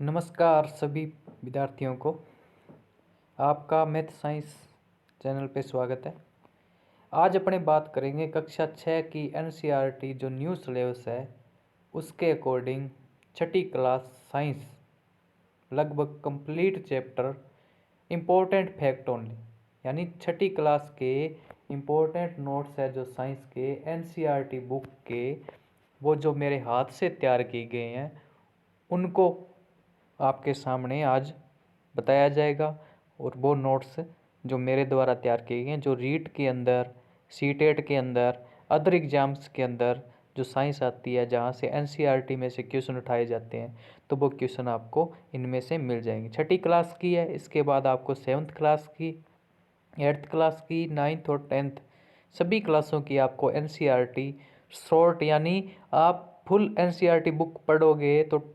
नमस्कार सभी विद्यार्थियों को। आपका मैथ साइंस चैनल पे स्वागत है। आज अपने बात करेंगे कक्षा 6 की एनसीईआरटी जो न्यू सिलेबस है उसके अकॉर्डिंग छठी क्लास साइंस लगभग complete chapter important fact only, यानी छठी क्लास के इम्पोर्टेंट नोट्स है जो साइंस के एनसीईआरटी बुक के, वो जो मेरे हाथ से तैयार किए गए हैं उनको आपके सामने आज बताया जाएगा। और वो नोट्स जो मेरे द्वारा तैयार किए गए हैं, जो रीट के अंदर, सीटेट के अंदर, अदर एग्जाम्स के अंदर जो साइंस आती है, जहाँ से एनसीईआरटी में से क्वेश्चन उठाए जाते हैं, तो वो क्वेश्चन आपको इनमें से मिल जाएंगे। छठी क्लास की है, इसके बाद आपको 7th क्लास की, 8th क्लास की, 9th और 10th सभी क्लासों की आपको एनसीईआरटी शॉर्ट, यानी आप फुल एनसीईआरटी बुक पढ़ोगे तो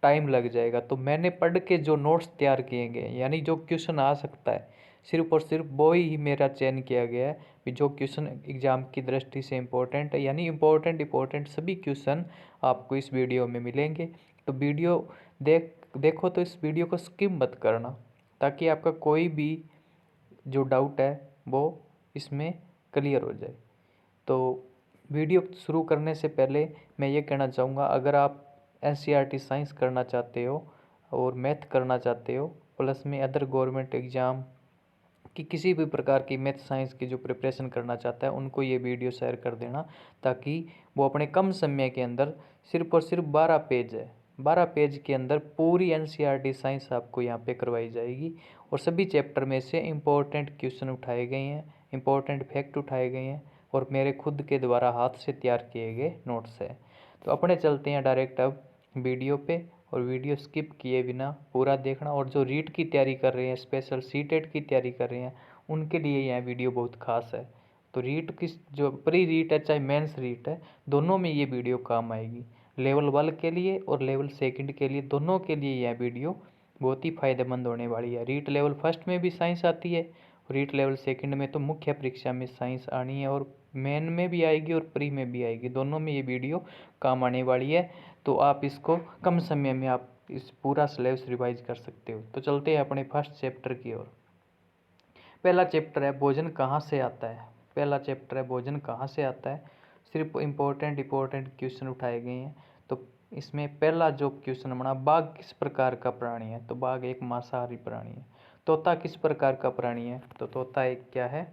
टाइम लग जाएगा। तो मैंने पढ़ के जो नोट्स तैयार किए गए, यानी जो क्वेश्चन आ सकता है सिर्फ और सिर्फ वो ही मेरा चयन किया गया है कि जो क्वेश्चन एग्जाम की दृष्टि से इम्पोर्टेंट है, यानी इम्पोर्टेंट सभी क्वेश्चन आपको इस वीडियो में मिलेंगे। तो वीडियो देखो तो इस वीडियो को स्किप मत करना, ताकि आपका कोई भी जो डाउट है वो इसमें क्लियर हो जाए। तो वीडियो शुरू करने से पहले मैं ये कहना चाहूँगा, अगर आप एनसीईआरटी साइंस करना चाहते हो और मैथ करना चाहते हो, प्लस में अदर गवर्नमेंट एग्ज़ाम कि किसी भी प्रकार की मैथ साइंस की जो प्रिपरेशन करना चाहता है, उनको ये वीडियो शेयर कर देना, ताकि वो अपने कम समय के अंदर सिर्फ और सिर्फ 12 पेज है, 12 पेज के अंदर पूरी एनसीईआरटी साइंस आपको यहाँ पे करवाई जाएगी। और सभी चैप्टर में से इम्पोर्टेंट क्वेश्चन उठाए गए हैं, इम्पोर्टेंट फैक्ट उठाए गए हैं और मेरे खुद के द्वारा हाथ से तैयार किए गए नोट्स है। तो अपने चलते हैं डायरेक्ट अब वीडियो पे, और वीडियो स्किप किए बिना पूरा देखना। और जो रीट की तैयारी कर रहे हैं, स्पेशल सीटेट की तैयारी कर रहे हैं, उनके लिए यह वीडियो बहुत खास है। तो रीट की जो प्री रीट है चाहे मेंस रीट है, दोनों में ये वीडियो काम आएगी। लेवल 1 के लिए और लेवल 2 के लिए, दोनों के लिए यह वीडियो बहुत ही फायदेमंद होने वाली है। रीट लेवल 1 में भी साइंस आती है, रीट लेवल 2 में तो मुख्य परीक्षा में साइंस आनी है, और मेन में भी आएगी और प्री में भी आएगी, दोनों में ये वीडियो काम आने वाली है। तो आप इसको कम समय में आप इस पूरा सिलेबस रिवाइज कर सकते हो। तो चलते हैं अपने फर्स्ट चैप्टर की ओर। पहला चैप्टर है भोजन कहाँ से आता है। पहला चैप्टर है भोजन कहाँ से आता है। सिर्फ इम्पोर्टेंट क्वेश्चन उठाए गए हैं। तो इसमें पहला जो क्वेश्चन बना, बाघ किस प्रकार का प्राणी है। तो बाघ एक मांसाहारी प्राणी है। तोता किस प्रकार का प्राणी है। तो तोता एक क्या है,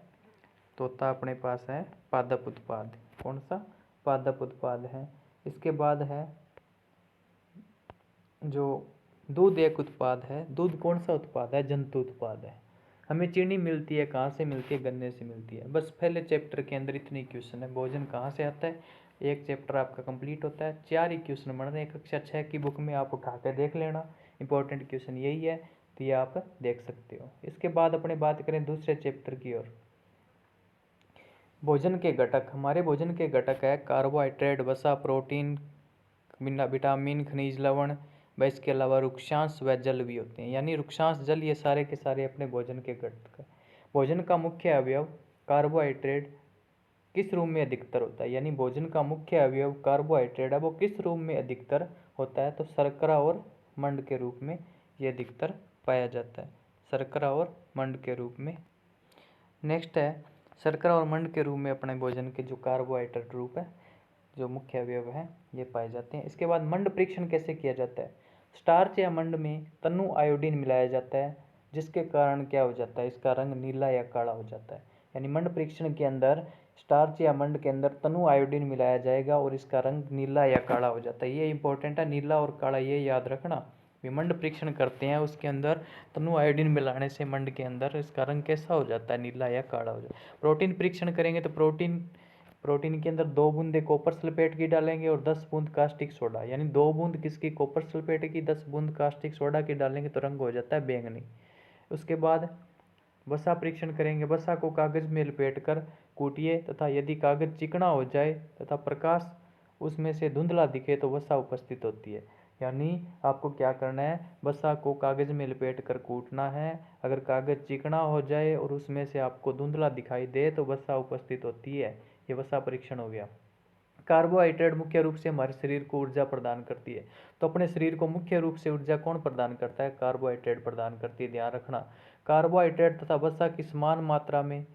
तोता अपने पास है पादप उत्पाद। कौन सा, पादप उत्पाद है। इसके बाद है जो दूध एक उत्पाद है। दूध कौन सा उत्पाद है, जंतु उत्पाद है। हमें चीनी मिलती है, कहाँ से मिलती है, गन्ने से मिलती है। बस पहले चैप्टर के अंदर इतनी क्वेश्चन है, भोजन कहाँ से आता है। एक चैप्टर आपका कंप्लीट होता है, 4 ही क्वेश्चन बन रहे हैं। कक्षा 6 की बुक में आप उठा के देख लेना, इंपॉर्टेंट क्वेश्चन यही है, तो ये आप देख सकते हो। इसके बाद अपने बात करें दूसरे चैप्टर की ओर। भोजन के घटक, हमारे भोजन के घटक है कार्बोहाइड्रेट, वसा, प्रोटीन, विटामिन, खनिज, लवण, व इसके अलावा रुक्षांश व जल भी होते हैं। यानी रुक्षांश, जल, ये सारे के सारे अपने भोजन के घटक है। भोजन का मुख्य अवयव कार्बोहाइड्रेट किस रूप में अधिकतर होता है। यानी भोजन का मुख्य अवयव कार्बोहाइड्रेट है, वो किस रूप में अधिकतर होता है। तो शर्करा और मंड के रूप में ये अधिकतर पाया जाता है, शर्करा और मंड के रूप में। नेक्स्ट है शर्करा और मंड के रूप में अपने भोजन के जो कार्बोहाइड्रेट रूप है, जो मुख्य अवयव हैं, ये पाए जाते हैं। इसके बाद मंड परीक्षण कैसे किया जाता है। स्टार्च या मंड में तनु आयोडीन मिलाया जाता है, जिसके कारण क्या हो जाता है, इसका रंग नीला या काला हो जाता है। यानी मंड परीक्षण के अंदर स्टार्च या मंड के अंदर तनु आयोडीन मिलाया जाएगा और इसका रंग नीला या काला हो जाता है। ये इंपॉर्टेंट है, नीला और काला, ये याद रखना। मंड परीक्षण करते हैं, उसके अंदर तनु आयोडीन मिलाने से मंड के अंदर इसका रंग कैसा हो जाता है, नीला या काला हो जाता है। प्रोटीन परीक्षण करेंगे तो प्रोटीन के अंदर 2 बूंदे कॉपर सल्फेट की डालेंगे और 10 बूंद कास्टिक सोडा, यानी 2 बूंद किसकी, कॉपर सल्फेट की, 10 बूंद कास्टिक सोडा की डालेंगे तो रंग हो जाता है बैंगनी। उसके बाद वसा परीक्षण करेंगे। वसा को कागज में लपेट कर कूटिए तथा यदि कागज चिकना हो जाए तथा प्रकाश उसमें से धुंधला दिखे तो वसा उपस्थित होती है। यानी आपको क्या करना है, वसा को कागज में लपेट कर कूटना है। अगर कागज चिकना हो जाए और उसमें से आपको धुंधला दिखाई दे तो वसा उपस्थित होती है। ये वसा परीक्षण हो गया। कार्बोहाइड्रेट मुख्य रूप से हमारे शरीर को ऊर्जा प्रदान करती है। तो अपने शरीर को मुख्य रूप से ऊर्जा कौन प्रदान करता है? कार्बोहाइड्रेट प्रदान करती है, ध्यान रखना। कार्बोहाइड्रेट तथा वसा की समान मात्रा में,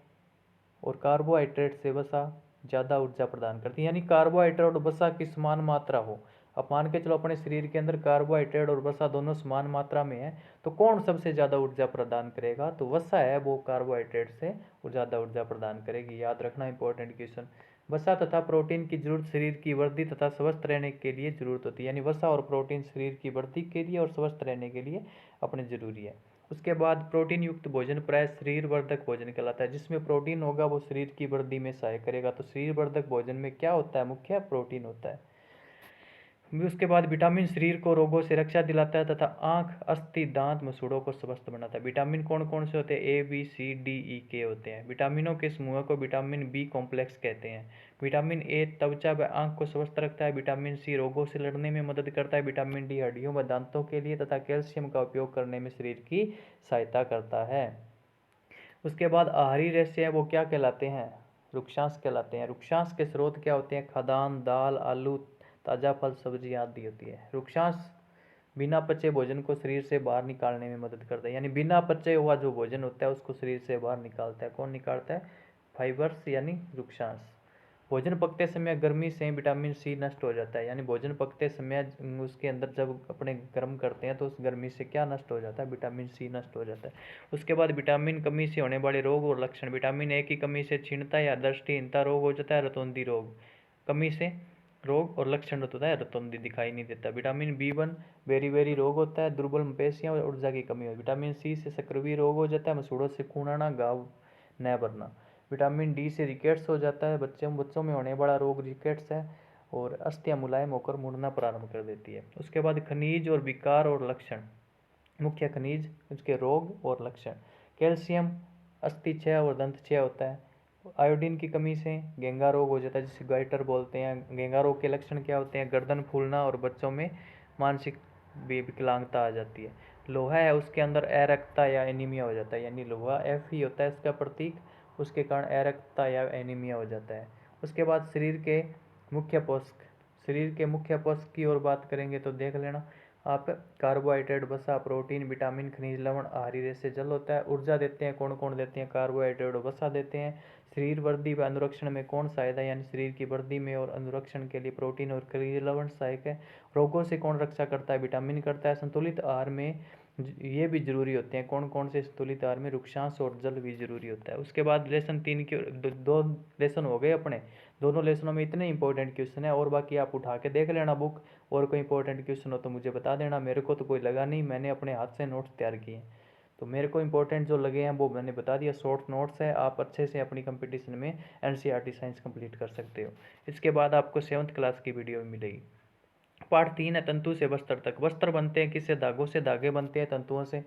और कार्बोहाइड्रेट से वसा ज़्यादा ऊर्जा प्रदान करती है, यानी कार्बोहाइड्रेट और वसा की समान मात्रा हो। अब मान के चलो अपने शरीर के अंदर कार्बोहाइड्रेट और वसा दोनों समान मात्रा में है, तो कौन सबसे ज़्यादा ऊर्जा प्रदान करेगा? तो वसा है, वो कार्बोहाइड्रेट से ज़्यादा ऊर्जा प्रदान करेगी। याद रखना, इंपॉर्टेंट क्वेश्चन। वसा तथा प्रोटीन की जरूरत शरीर की वृद्धि तथा स्वस्थ रहने के लिए जरूरत होती है, यानी वसा और प्रोटीन शरीर की वृद्धि के लिए और स्वस्थ रहने के लिए अपने जरूरी है। उसके बाद प्रोटीन युक्त भोजन प्राय शरीर वर्धक भोजन कहलाता है। जिसमें प्रोटीन होगा वो शरीर की वृद्धि में सहायक करेगा। तो शरीर वर्धक भोजन में क्या होता है? मुख्य प्रोटीन होता है। उसके बाद विटामिन शरीर को रोगों से रक्षा दिलाता है तथा आंख, अस्थि, दांत, मसूड़ों को स्वस्थ बनाता है। विटामिन कौन कौन से होते हैं? ए, बी, सी, डी, ई, के होते हैं। विटामिनों के समूह को विटामिन बी कॉम्प्लेक्स कहते हैं। विटामिन ए त्वचा व आंख को स्वस्थ रखता है। विटामिन सी रोगों से लड़ने में मदद करता है। विटामिन डी हड्डियों व दांतों के लिए तथा कैल्शियम का उपयोग करने में शरीर की सहायता करता है। उसके बाद आहारी रेशे हैं, वो क्या कहलाते हैं? रुक्षांश कहलाते हैं। रुक्षांश के स्रोत क्या होते हैं? खाद्यान्न, दाल, आलू, ताज़ा फल, सब्जी आदि होती है। रुक्षांश बिना पचे भोजन को शरीर से बाहर निकालने में मदद करता है, यानी बिना पचे हुआ जो भोजन होता है उसको शरीर से बाहर निकालता है। कौन निकालता है? फाइबर्स यानी रुक्षांश। भोजन पकते समय गर्मी से विटामिन सी नष्ट हो जाता है, यानी भोजन पकते समय उसके अंदर जब अपने गर्म करते हैं तो उस गर्मी से क्या नष्ट हो जाता है? विटामिन सी नष्ट हो जाता है। उसके बाद विटामिन कमी से होने वाले रोग और लक्षण। विटामिन ए की कमी से क्षीणता या दृष्टिहीनता रोग हो जाता है। रतौंधी रोग, कमी से रोग और लक्षण होता है रतौंधी, दिखाई नहीं देता। विटामिन बी1 बेरी रोग होता है। दुर्बल मांसपेशियां और ऊर्जा की कमी होती है। विटामिन सी से सक्रिय रोग हो जाता है। मसूड़ों से खून आना, घाव न भरना। विटामिन डी से रिकेट्स हो जाता है। बच्चों में होने वाला रोग रिकेट्स है। और अस्थियां मुलायम होकर मुड़ना प्रारंभ कर देती है। उसके बाद खनिज और विकार और लक्षण। मुख्य खनिज, उसके रोग और लक्षण। कैल्शियम अस्थि क्षय और दंत क्षय होता है। आयोडीन की कमी से घेंगा रोग हो जाता है, जिसे गाइटर बोलते हैं। घेंगा रोग के लक्षण क्या होते हैं? गर्दन फूलना और बच्चों में मानसिक विकलांगता आ जाती है। लोहा है, उसके अंदर अरक्तता या एनीमिया हो जाता है, यानी लोहा एफ ही होता है इसका प्रतीक, उसके कारण अरक्तता या एनीमिया हो जाता है। उसके बाद शरीर के मुख्य पोषक। शरीर के मुख्य पोषक की ओर बात करेंगे तो देख लेना आप, कार्बोहाइड्रेट, वसा, प्रोटीन, विटामिन, खनिज, लवण, आहारी रेशे, जल होता है। ऊर्जा देते हैं कौन कौन देते हैं? कार्बोहाइड्रेट और वसा देते हैं। शरीर वृद्धि व अनुरक्षण में कौन सहायता, यानी शरीर की वृद्धि में और अनुरक्षण के लिए प्रोटीन और खनिज लवण सहायक है। रोगों से कौन रक्षा करता है? विटामिन करता है। संतुलित आहार में ये भी जरूरी होते हैं। कौन कौन से संतुलित आहार में? रुक्षांश और जल भी जरूरी होता है। उसके बाद लेसन 3 के दो लेसन हो गए अपने। दोनों लेसनों में इतने इंपॉर्टेंट क्वेश्चन है, और बाकी आप उठा के देख लेना बुक, और कोई इंपॉर्टेंट क्वेश्चन हो तो मुझे बता देना। मेरे को तो कोई लगा नहीं, मैंने अपने हाथ से नोट्स तैयार किए, तो मेरे को इंपॉर्टेंट जो लगे हैं वो मैंने बता दिया। शॉर्ट नोट्स है, आप अच्छे से अपनी कंपटीशन में एनसीईआरटी साइंस कंप्लीट कर सकते हो। इसके बाद आपको 7th क्लास की वीडियो मिलेगी। पार्ट 3 है तंतु से वस्त्र तक। वस्त्र बनते हैं किससे? धागों से। धागे बनते हैं तंतुओं से।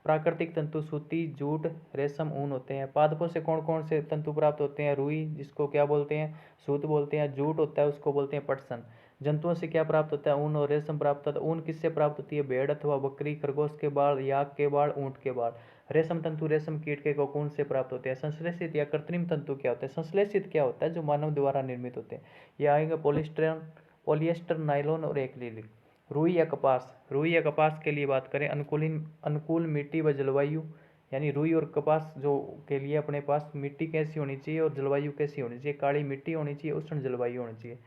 प्राकृतिक तंतु सूती, जूट, रेशम, ऊन होते हैं। पादपों से कौन कौन से तंतु प्राप्त होते हैं? रुई, जिसको क्या बोलते हैं? सूत बोलते हैं। जूट होता है, उसको बोलते हैं पटसन। जंतुओं से क्या प्राप्त होता है? ऊन और रेशम प्राप्त होता है। ऊन किससे प्राप्त होती है? भेड़ अथवा बकरी, खरगोश के बाल, याक के बाल, ऊंट के बाल। रेशम तंतु रेशम कीट के कोकून से प्राप्त होते हैं। संश्लेषित या कृत्रिम तंतु क्या होते हैं? संश्लेषित क्या होता है? जो मानव द्वारा निर्मित होते हैं। ये आएंगे पॉलिएस्टर, नायलॉन और एक्रिलिक। रुई या कपास। रुई या कपास के लिए बात करें, अनुकूल मिट्टी व जलवायु, यानी रुई और कपास जो के लिए अपने पास मिट्टी कैसी होनी चाहिए और जलवायु कैसी होनी चाहिए? काली मिट्टी होनी चाहिए, उष्ण जलवायु होनी चाहिए।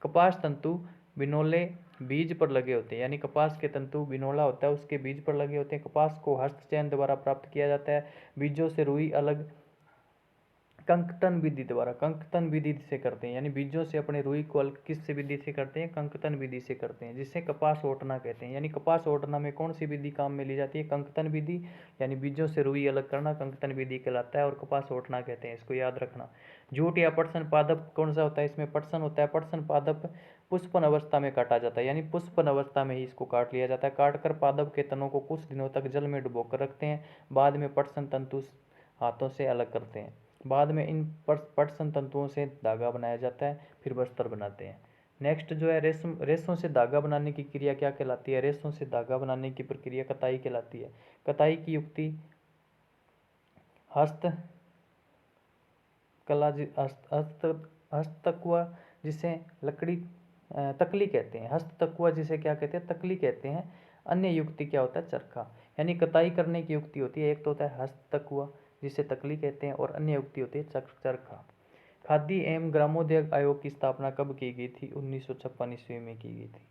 कपास तंतु बिनोले बीज पर लगे होते हैं, यानी कपास के तंतु बिनोला होता है उसके बीज पर लगे होते हैं। कपास को हस्तचयन द्वारा प्राप्त किया जाता है। बीजों से रुई अलग कंकतन विधि द्वारा, कंकतन विधि से करते हैं, यानी बीजों से अपने रुई को किस विधि से करते हैं? कंकतन विधि से करते हैं, जिसे कपास ओटना कहते हैं। यानी कपास ओटना में कौन सी विधि काम में ली जाती है? कंकतन विधि, यानी बीजों से रुई अलग करना कंकतन विधि कहलाता है, और कपास ओटना कहते हैं, इसको याद रखना। जूट या पटसन पादप कौन सा होता है? इसमें पटसन होता है। पटसन पादप पुष्पन अवस्था में काटा जाता है, यानी पुष्पन अवस्था में ही इसको काट लिया जाता है। काटकर पादप के तनों को कुछ दिनों तक जल में डुबोकर रखते हैं, बाद में पटसन तंतु हाथों से अलग करते हैं। बाद में इन पटसन तंतुओं से धागा बनाया जाता है, फिर वस्त्र बनाते हैं। नेक्स्ट जो है रेशम। रेशों से धागा बनाने की क्रिया क्या कहलाती है? रेशों से धागा बनाने की प्रक्रिया कताई कहलाती है। कताई की युक्ति हस्त कला हस्तकवा जिसे लकड़ी तकली कहते हैं। हस्त तकुआ जिसे क्या कहते हैं, तकली कहते हैं। अन्य युक्ति क्या होता है, चरखा, यानी कताई करने की युक्ति होती है। एक तो होता है हस्त तकुआ जिसे तकली कहते हैं, और अन्य युक्ति होती है चरखा। खादी एवं ग्रामोद्योग आयोग की स्थापना कब की गई थी, 1956 ईस्वी में की गई थी।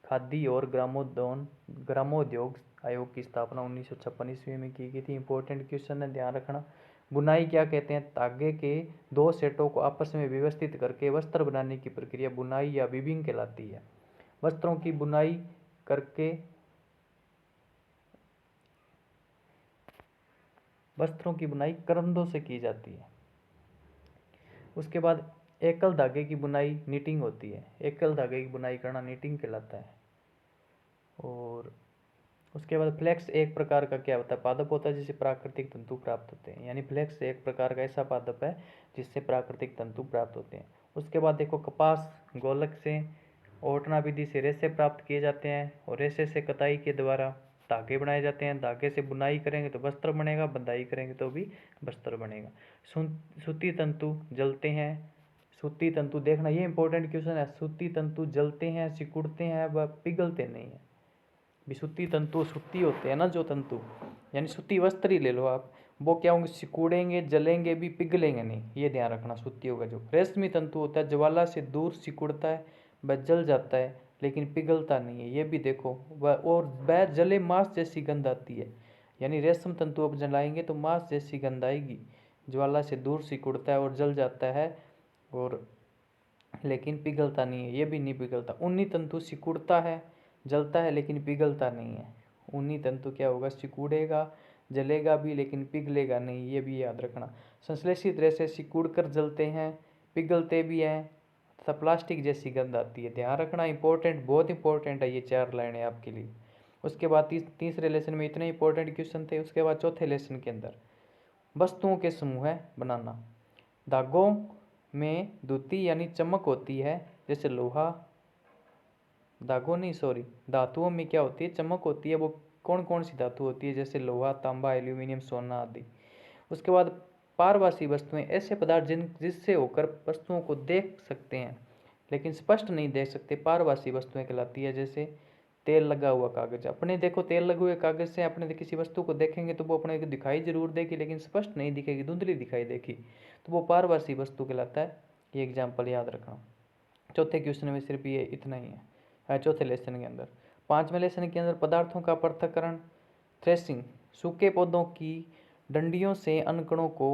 खादी और ग्रामोद्योग आयोग की स्थापना 1956 ईस्वी में की गई थी। इंपॉर्टेंट क्वेश्चन है, ध्यान रखना। बुनाई क्या कहते हैं, धागे के दो सेटों को आपस में व्यवस्थित करके वस्त्र बनाने की प्रक्रिया बुनाई या वीविंग कहलाती है। वस्त्रों की बुनाई करके वस्त्रों की बुनाई करंदों से की जाती है। उसके बाद एकल धागे की बुनाई नीटिंग होती है। एकल धागे की बुनाई करना नीटिंग कहलाता है। और उसके बाद फ्लेक्स एक प्रकार का क्या होता है, पादप होता है जिससे प्राकृतिक तंतु प्राप्त होते हैं। यानी फ्लेक्स एक प्रकार का ऐसा पादप है जिससे प्राकृतिक तंतु प्राप्त होते हैं। उसके बाद देखो, कपास गोलक से ओटना विधि से रेशे प्राप्त किए जाते हैं, और रेशे से कताई के द्वारा धागे बनाए जाते हैं। धागे से बुनाई करेंगे तो वस्त्र बनेगा, बंधाई करेंगे तो भी वस्त्र बनेगा। सूती तंतु जलते हैं। सूती तंतु देखना, ये इंपॉर्टेंट क्वेश्चन है। सूती तंतु जलते हैं, सिकुड़ते हैं, वह पिघलते नहीं है। सूती तंतु, सूती होते हैं ना जो तंतु, यानी सूती वस्त्र ही ले लो आप, वो क्या होंगे, सिकुड़ेंगे, जलेंगे भी, पिघलेंगे नहीं, ये ध्यान रखना। सूती होगा। जो रेशमी तंतु होता है, ज्वाला से दूर सिकुड़ता है, वह जल जाता है लेकिन पिघलता नहीं है, ये भी देखो। वह और वह जले मांस जैसी गंध आती है। यानी रेशम तंतु अब जलाएंगे तो मांस जैसी गंध आएगी। ज्वाला से दूर सिकुड़ता है और जल जाता है, और लेकिन पिघलता नहीं है, ये भी नहीं पिघलता। ऊनी तंतु सिकुड़ता है, जलता है लेकिन पिघलता नहीं है। ऊनी तंतु क्या होगा, सिकुड़ेगा, जलेगा भी लेकिन पिघलेगा नहीं, ये भी याद रखना। संश्लेषित रेशे सिकुड़कर जलते हैं, पिघलते भी हैं तथा प्लास्टिक जैसी गंध आती है। ध्यान रखना, इंपॉर्टेंट, बहुत इंपॉर्टेंट है ये 4 लाइनें आपके लिए। उसके बाद तीसरे लेसन में इतने इंपॉर्टेंट क्वेश्चन थे। उसके बाद चौथे लेसन के अंदर वस्तुओं के समूह बनाना। धागों में द्युति यानी चमक होती है, जैसे लोहा, धातुओं में क्या होती है, चमक होती है। वो कौन कौन सी धातु होती है, जैसे लोहा, तांबा, एल्यूमिनियम, सोना आदि। उसके बाद पारभासी वस्तुएं, ऐसे पदार्थ जिससे होकर वस्तुओं को देख सकते हैं लेकिन स्पष्ट नहीं देख सकते, पारभासी वस्तुएं कहलाती है। जैसे तेल लगा हुआ कागज, अपने देखो तेल लगे हुए कागज से अपने किसी वस्तु को देखेंगे तो वो अपने को दिखाई जरूर देगी लेकिन स्पष्ट नहीं दिखेगी, धुंधली दिखाई देगी, तो वो पारभासी वस्तु कहलाता है। ये एग्जाम्पल याद रखना। चौथे क्वेश्चन में सिर्फ ये इतना ही है, चौथे लेसन के अंदर। पांचवें लेसन के अंदर पदार्थों का पृथक्करण, थ्रेसिंग, सूखे पौधों की डंडियों से अनकणों को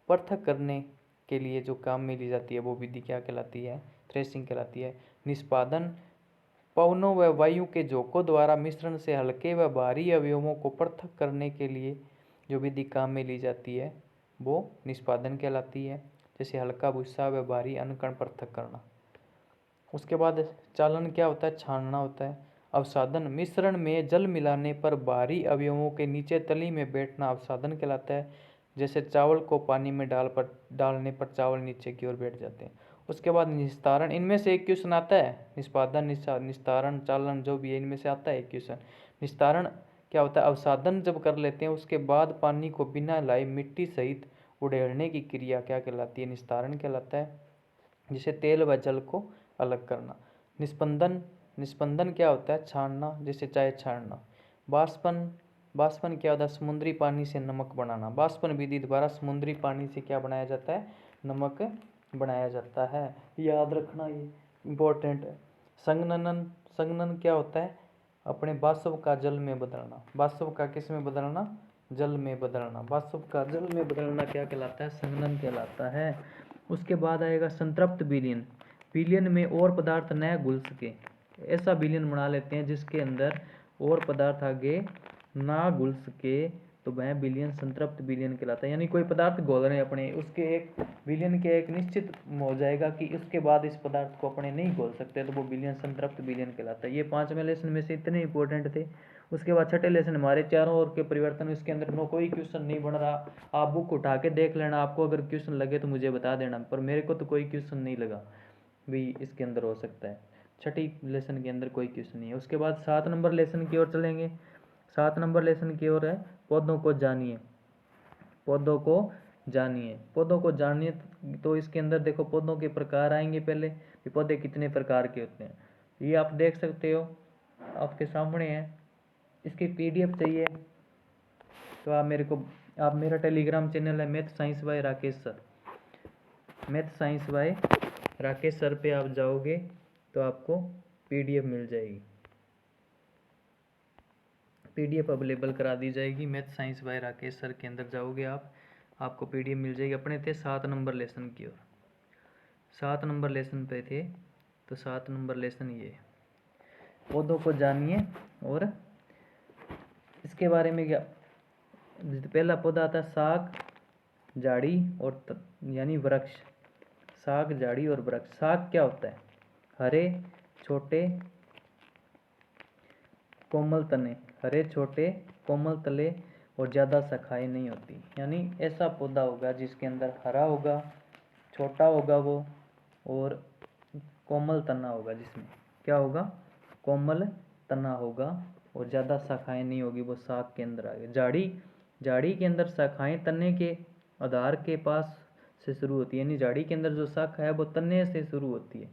पृथक करने के लिए जो काम में ली जाती है वो विधि क्या कहलाती है, थ्रेसिंग कहलाती है। निष्पादन, पवनों व वायु के झोंकों द्वारा मिश्रण से हल्के व भारी अवयवों को पृथक करने के लिए जो विधि काम में ली जाती है वो निष्पादन कहलाती है। जैसे हल्का भूसा व भारी अनकण पृथक करना। उसके बाद चालन क्या होता है, छानना होता है। अवसादन, मिश्रण में जल मिलाने पर भारी अवयवों के नीचे तली में बैठना अवसादन कहलाता है। जैसे चावल को पानी में डालने पर चावल नीचे की ओर बैठ जाते हैं। उसके बाद निस्तारण, इनमें से एक क्वेश्चन आता है, निष्पादन, निस्तारण, चालन, जो भी है इनमें से आता है एक क्वेश्चन। निस्तारण क्या होता है, अवसादन जब कर लेते हैं उसके बाद पानी को बिना लाए मिट्टी सहित उड़ेलने की क्रिया क्या कहलाती है, निस्तारण कहलाता है। जिसे तेल व जल को अलग करना। निस्पंदन, निस्पंदन क्या होता है, छानना, जैसे चाय छानना। बाष्पन, बाष्पन क्या होता है, समुद्री पानी से नमक बनाना। बाष्पन विधि द्वारा समुद्री पानी से क्या बनाया जाता है, नमक बनाया जाता है, याद रखना, ये इम्पोर्टेंट है। संघनन, संघनन क्या होता है, अपने वाष्प का जल में बदलना। वाष्प का किस में बदलना, जल में बदलना। वाष्प का जल में बदलना क्या कहलाता है, संघनन कहलाता है। उसके बाद आएगा संतृप्त विलयन। विलयन में और पदार्थ न घुल सके, ऐसा विलयन बना लेते हैं जिसके अंदर और पदार्थ आगे ना घुल सके, तो वह विलयन संतृप्त विलयन कहलाता है। यानी कोई पदार्थ घोल रहे हैं अपने, उसके एक विलयन के एक निश्चित हो जाएगा कि उसके बाद इस पदार्थ को अपने नहीं घोल सकते, तो वो विलयन संतृप्त विलयन कहलाता है। ये 5वें लेसन में से इतने इंपॉर्टेंट थे। उसके बाद छठे लेसन हमारे चारों ओर के परिवर्तन, इसके अंदर नो कोई क्वेश्चन नहीं बन रहा, आप बुक उठा के देख लेना, आपको अगर क्वेश्चन लगे तो मुझे बता देना, पर मेरे को तो कोई क्वेश्चन नहीं लगा भी इसके अंदर हो सकता है। छठी लेसन के अंदर कोई क्वेश्चन नहीं है। उसके बाद 7 नंबर लेसन की ओर चलेंगे। 7 नंबर लेसन की ओर है, पौधों को जानिए। पौधों को जानिए। पौधों को जानिए तो इसके अंदर देखो पौधों के प्रकार आएंगे पहले कि पौधे कितने प्रकार के होते हैं, ये आप देख सकते हो, आपके सामने है। इसकी पीडीएफ चाहिए तो आप मेरा टेलीग्राम चैनल है math science by Rakesh sir, math science by Rakesh sir पे आप जाओगे तो आपको पीडीएफ मिल जाएगी, पीडीएफ अवेलेबल करा दी जाएगी। Math science by Rakesh sir के अंदर जाओगे आपको पीडीएफ मिल जाएगी। अपने थे 7 नंबर लेसन की ओर, 7 नंबर लेसन पे थे, तो 7 नंबर लेसन ये पौधों को जानिए। और इसके बारे में क्या, पहला पौधा आता है साग, झाड़ी और यानी वृक्ष। साग, झाड़ी और वृक्ष। साग क्या होता है? हरे छोटे कोमल तने, हरे छोटे कोमल तले और ज़्यादा शाखाएं नहीं होती, यानी ऐसा पौधा होगा जिसके अंदर हरा होगा, छोटा होगा वो, और कोमल तना होगा, जिसमें क्या होगा? कोमल तना होगा और ज़्यादा शाखाएं नहीं होगी, वो साग के अंदर आ गए। झाड़ी के अंदर शाखाएं तने के आधार के पास से शुरू होती है, यानी झाड़ी के अंदर जो शाखा है वो तने से शुरू होती है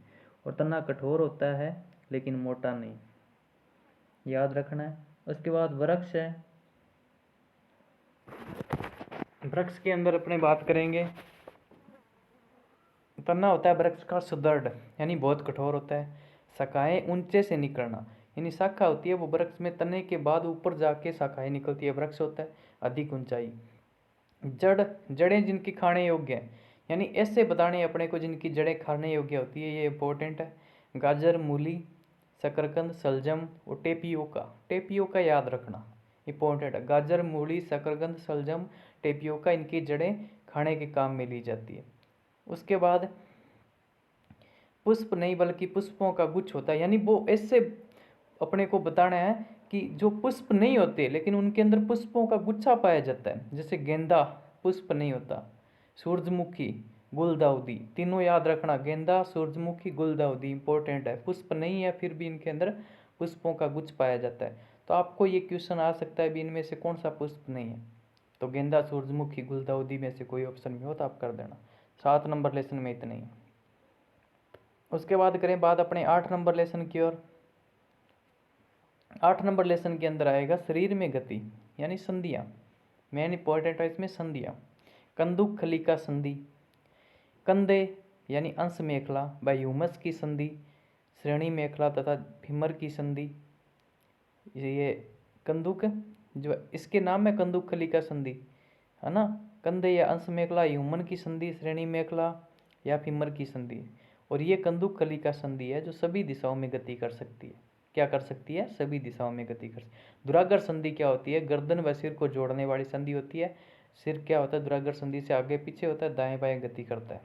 और तना कठोर होता है लेकिन मोटा नहीं, याद रखना है। उसके बाद वृक्ष है। वृक्ष के अंदर अपने बात करेंगे, तना होता है वृक्ष का सुदृढ़, यानी बहुत कठोर होता है। शाखाएं ऊंचे से निकलना, यानी शाखा होती है वो वृक्ष में तने के बाद ऊपर जाके शाखाएं निकलती है, वृक्ष होता है अधिक ऊंचाई। जड़ें जिनकी खाने योग्य है, यानी ऐसे बताने अपने को जिनकी जड़ें खाने योग्य होती है, ये इंपॉर्टेंट है। गाजर, मूली, शकरकंद, सलजम और टेपियोका याद रखना इंपॉर्टेंट है। गाजर, मूली, शकरकंद, सलजम, टेपियोका, इनकी जड़ें खाने के काम में ली जाती है। उसके बाद पुष्प नहीं बल्कि पुष्पों का गुच्छ होता है, यानी वो ऐसे अपने को बताना है कि जो पुष्प नहीं होते लेकिन उनके अंदर पुष्पों का गुच्छा पाया जाता है, जैसे गेंदा पुष्प नहीं होता, सूरजमुखी, गुलदाउदी, तीनों याद रखना। गेंदा, सूरजमुखी, गुलदाउदी इंपॉर्टेंट है। पुष्प नहीं है फिर भी इनके अंदर पुष्पों का गुच्छ पाया जाता है। तो आपको ये क्वेश्चन आ सकता है भी इनमें से कौन सा पुष्प नहीं है, तो गेंदा, सूरजमुखी, गुलदाउदी में से कोई ऑप्शन में हो तो आप कर देना। 7 नंबर लेसन में इतना ही। उसके बाद करें बात अपने 8 नंबर लेसन की ओर। 8 नंबर लेसन के अंदर आएगा शरीर में गति, यानी संधियाँ। मेन इंपॉर्टेंट है इसमें संधियाँ। कंदुक खलिका संधि, कंधे यानी अंश मेखला व ह्यूमस की संधि, श्रेणी मेखला तथा फीमर की संधि। ये कंदुक जो इसके नाम है कंदुक खलिका संधि, है ना। कंधे या अंश मेखला, ह्यूमन की संधि, श्रेणी मेखला या फीमर की संधि। और ये कंदुक खलिका संधि है जो सभी दिशाओं में गति कर सकती है। क्या कर सकती है? सभी दिशाओं में गति कर सकती है। दुराग्र संधि क्या होती है? गर्दन व सिर को जोड़ने वाली संधि होती है। सिर क्या होता है? दुराग्र संधि से आगे पीछे होता है, दाएं बाएं गति करता है।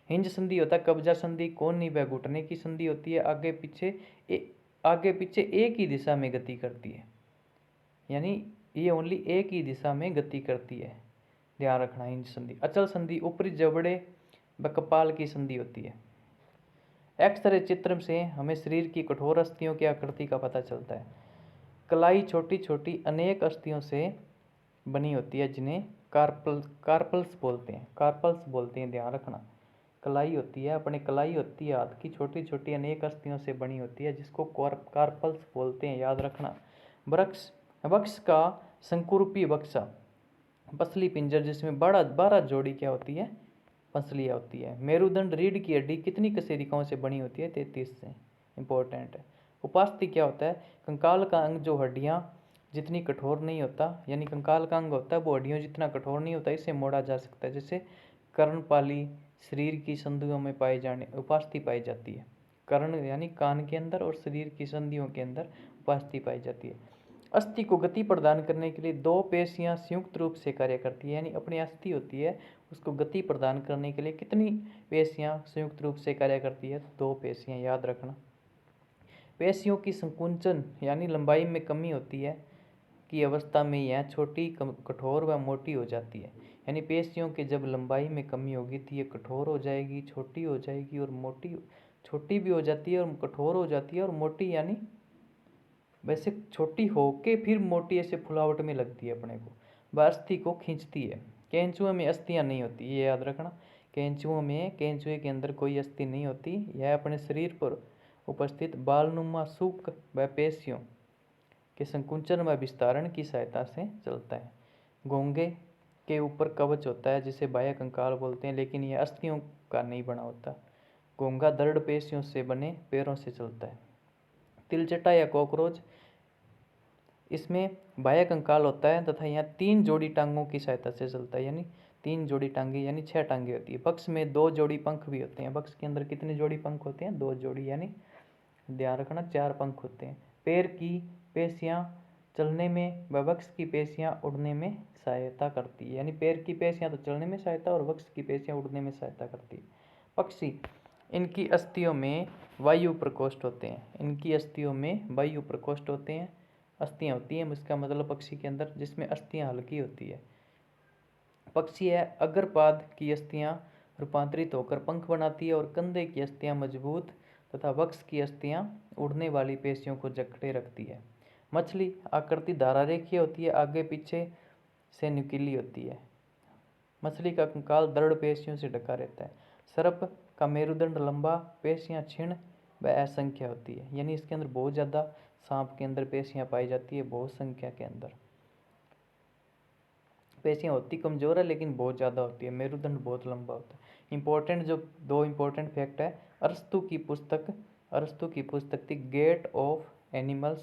हिंज संधि होता है कब्जा संधि, कोहनी व घुटने की संधि होती है, आगे पीछे एक ही दिशा में गति करती है, यानी ये ओनली एक ही दिशा में गति करती है, ध्यान रखना। हिंज संधि। अचल संधि ऊपरी जबड़े व कपाल की संधि होती है। एक्सरे चित्र से हमें शरीर की कठोर अस्थियों की आकृति का पता चलता है। कलाई छोटी छोटी अनेक अस्थियों से बनी होती है जिन्हें कार्पल्स बोलते हैं, ध्यान रखना। कलाई होती है अपने कलाई होती है हाथ की, छोटी छोटी अनेक अस्थियों से बनी होती है जिसको कार्पल्स बोलते हैं, याद रखना। वक्ष का शंकुरूपी वक्षा, पसली पिंजर जिसमें 12 जोड़ी क्या होती है? पसलियाँ होती है। मेरुदंड रीढ़ की हड्डी कितनी कशेरुकाओं से बनी होती है? 33 से, इंपॉर्टेंट है। उपास्थि क्या होता है? कंकाल का अंग जो हड्डियाँ जितनी कठोर नहीं होता, यानी कंकाल का अंग होता है वो हड्डियों जितना कठोर नहीं होता, इसे मोड़ा जा सकता है। जैसे कर्णपाली शरीर की संधियों में उपास्थि पाई जाती है। कर्ण यानी कान के अंदर और शरीर की संधियों के अंदर उपास्थि पाई जाती है। अस्थि को गति प्रदान करने के लिए 2 पेशियां संयुक्त रूप से कार्य करती है, यानी अपनी अस्थि होती है उसको गति प्रदान करने के लिए कितनी पेशियां संयुक्त रूप से कार्य करती है? 2 पेशियां, याद रखना। पेशियों की संकुचन यानी लंबाई में कमी होती है की अवस्था में यह छोटी, कठोर व मोटी हो जाती है, यानी पेशियों के जब लंबाई में कमी होगी तो ये कठोर हो जाएगी, छोटी हो जाएगी और मोटी, छोटी भी हो जाती है और कठोर हो जाती है और मोटी, यानी वैसे छोटी होके फिर मोटी ऐसे फुलावट में लगती है अपने को, वह अस्थि को खींचती है। केंचुए में अस्थियां नहीं होती, ये याद रखना। केंचुए के अंदर कोई अस्थि नहीं होती। यह अपने शरीर पर उपस्थित बालनुमा सूक व पेशियों के संकुचन व विस्तारण की सहायता से चलता है। घोंगे के ऊपर कवच होता है जिसे बाह्य कंकाल बोलते हैं, लेकिन यह अस्थियों का नहीं बना होता। घोंगा दृढ़ पेशियों से बने पैरों से चलता है। तिलचट्टा या कॉकरोच, इसमें बाह्य कंकाल होता है तथा यहाँ 3 जोड़ी टांगों की सहायता से चलता है, यानी 3 जोड़ी टांगे यानी 6 टांगे होती है। बक्स में 2 जोड़ी पंख भी होते हैं। बक्स के अंदर कितने जोड़ी पंख होते हैं? 2 जोड़ी, यानी ध्यान रखना 4 पंख होते हैं। पैर की पेशियाँ चलने में व वक्ष की पेशियाँ उड़ने में सहायता करती है, यानी पैर की पेशियाँ तो चलने में सहायता और वक्ष की पेशियाँ उड़ने में सहायता करती है। पक्षी, इनकी अस्थियों में वायु प्रकोष्ठ होते हैं। इनकी अस्थियों में वायु प्रकोष्ठ होते हैं, अस्थियाँ होती हैं, इसका मतलब पक्षी के अंदर जिसमें अस्थियाँ हल्की होती है। पक्षी है अग्रपाद की अस्थियाँ रूपांतरित होकर पंख बनाती है और कंधे की अस्थियाँ मजबूत तथा वक्ष की अस्थियाँ उड़ने वाली पेशियों को जकड़े रखती है। मछली आकृति धारारेखीय होती है, आगे पीछे से नुकीली होती है। मछली का कंकाल दृढ़ पेशियों से ढका रहता है। सर्प का मेरुदंड लंबा, पेशियाँ क्षीण व असंख्य होती है, यानी इसके अंदर बहुत ज़्यादा सांप के अंदर पेशियाँ पाई जाती है, बहुत संख्या के अंदर पेशियाँ होती कमज़ोर है लेकिन बहुत ज़्यादा होती है। मेरुदंड बहुत लंबा होता है। इंपॉर्टेंट जो 2 इंपॉर्टेंट फैक्ट है, अरस्तु की पुस्तक थी गेट ऑफ एनिमल्स,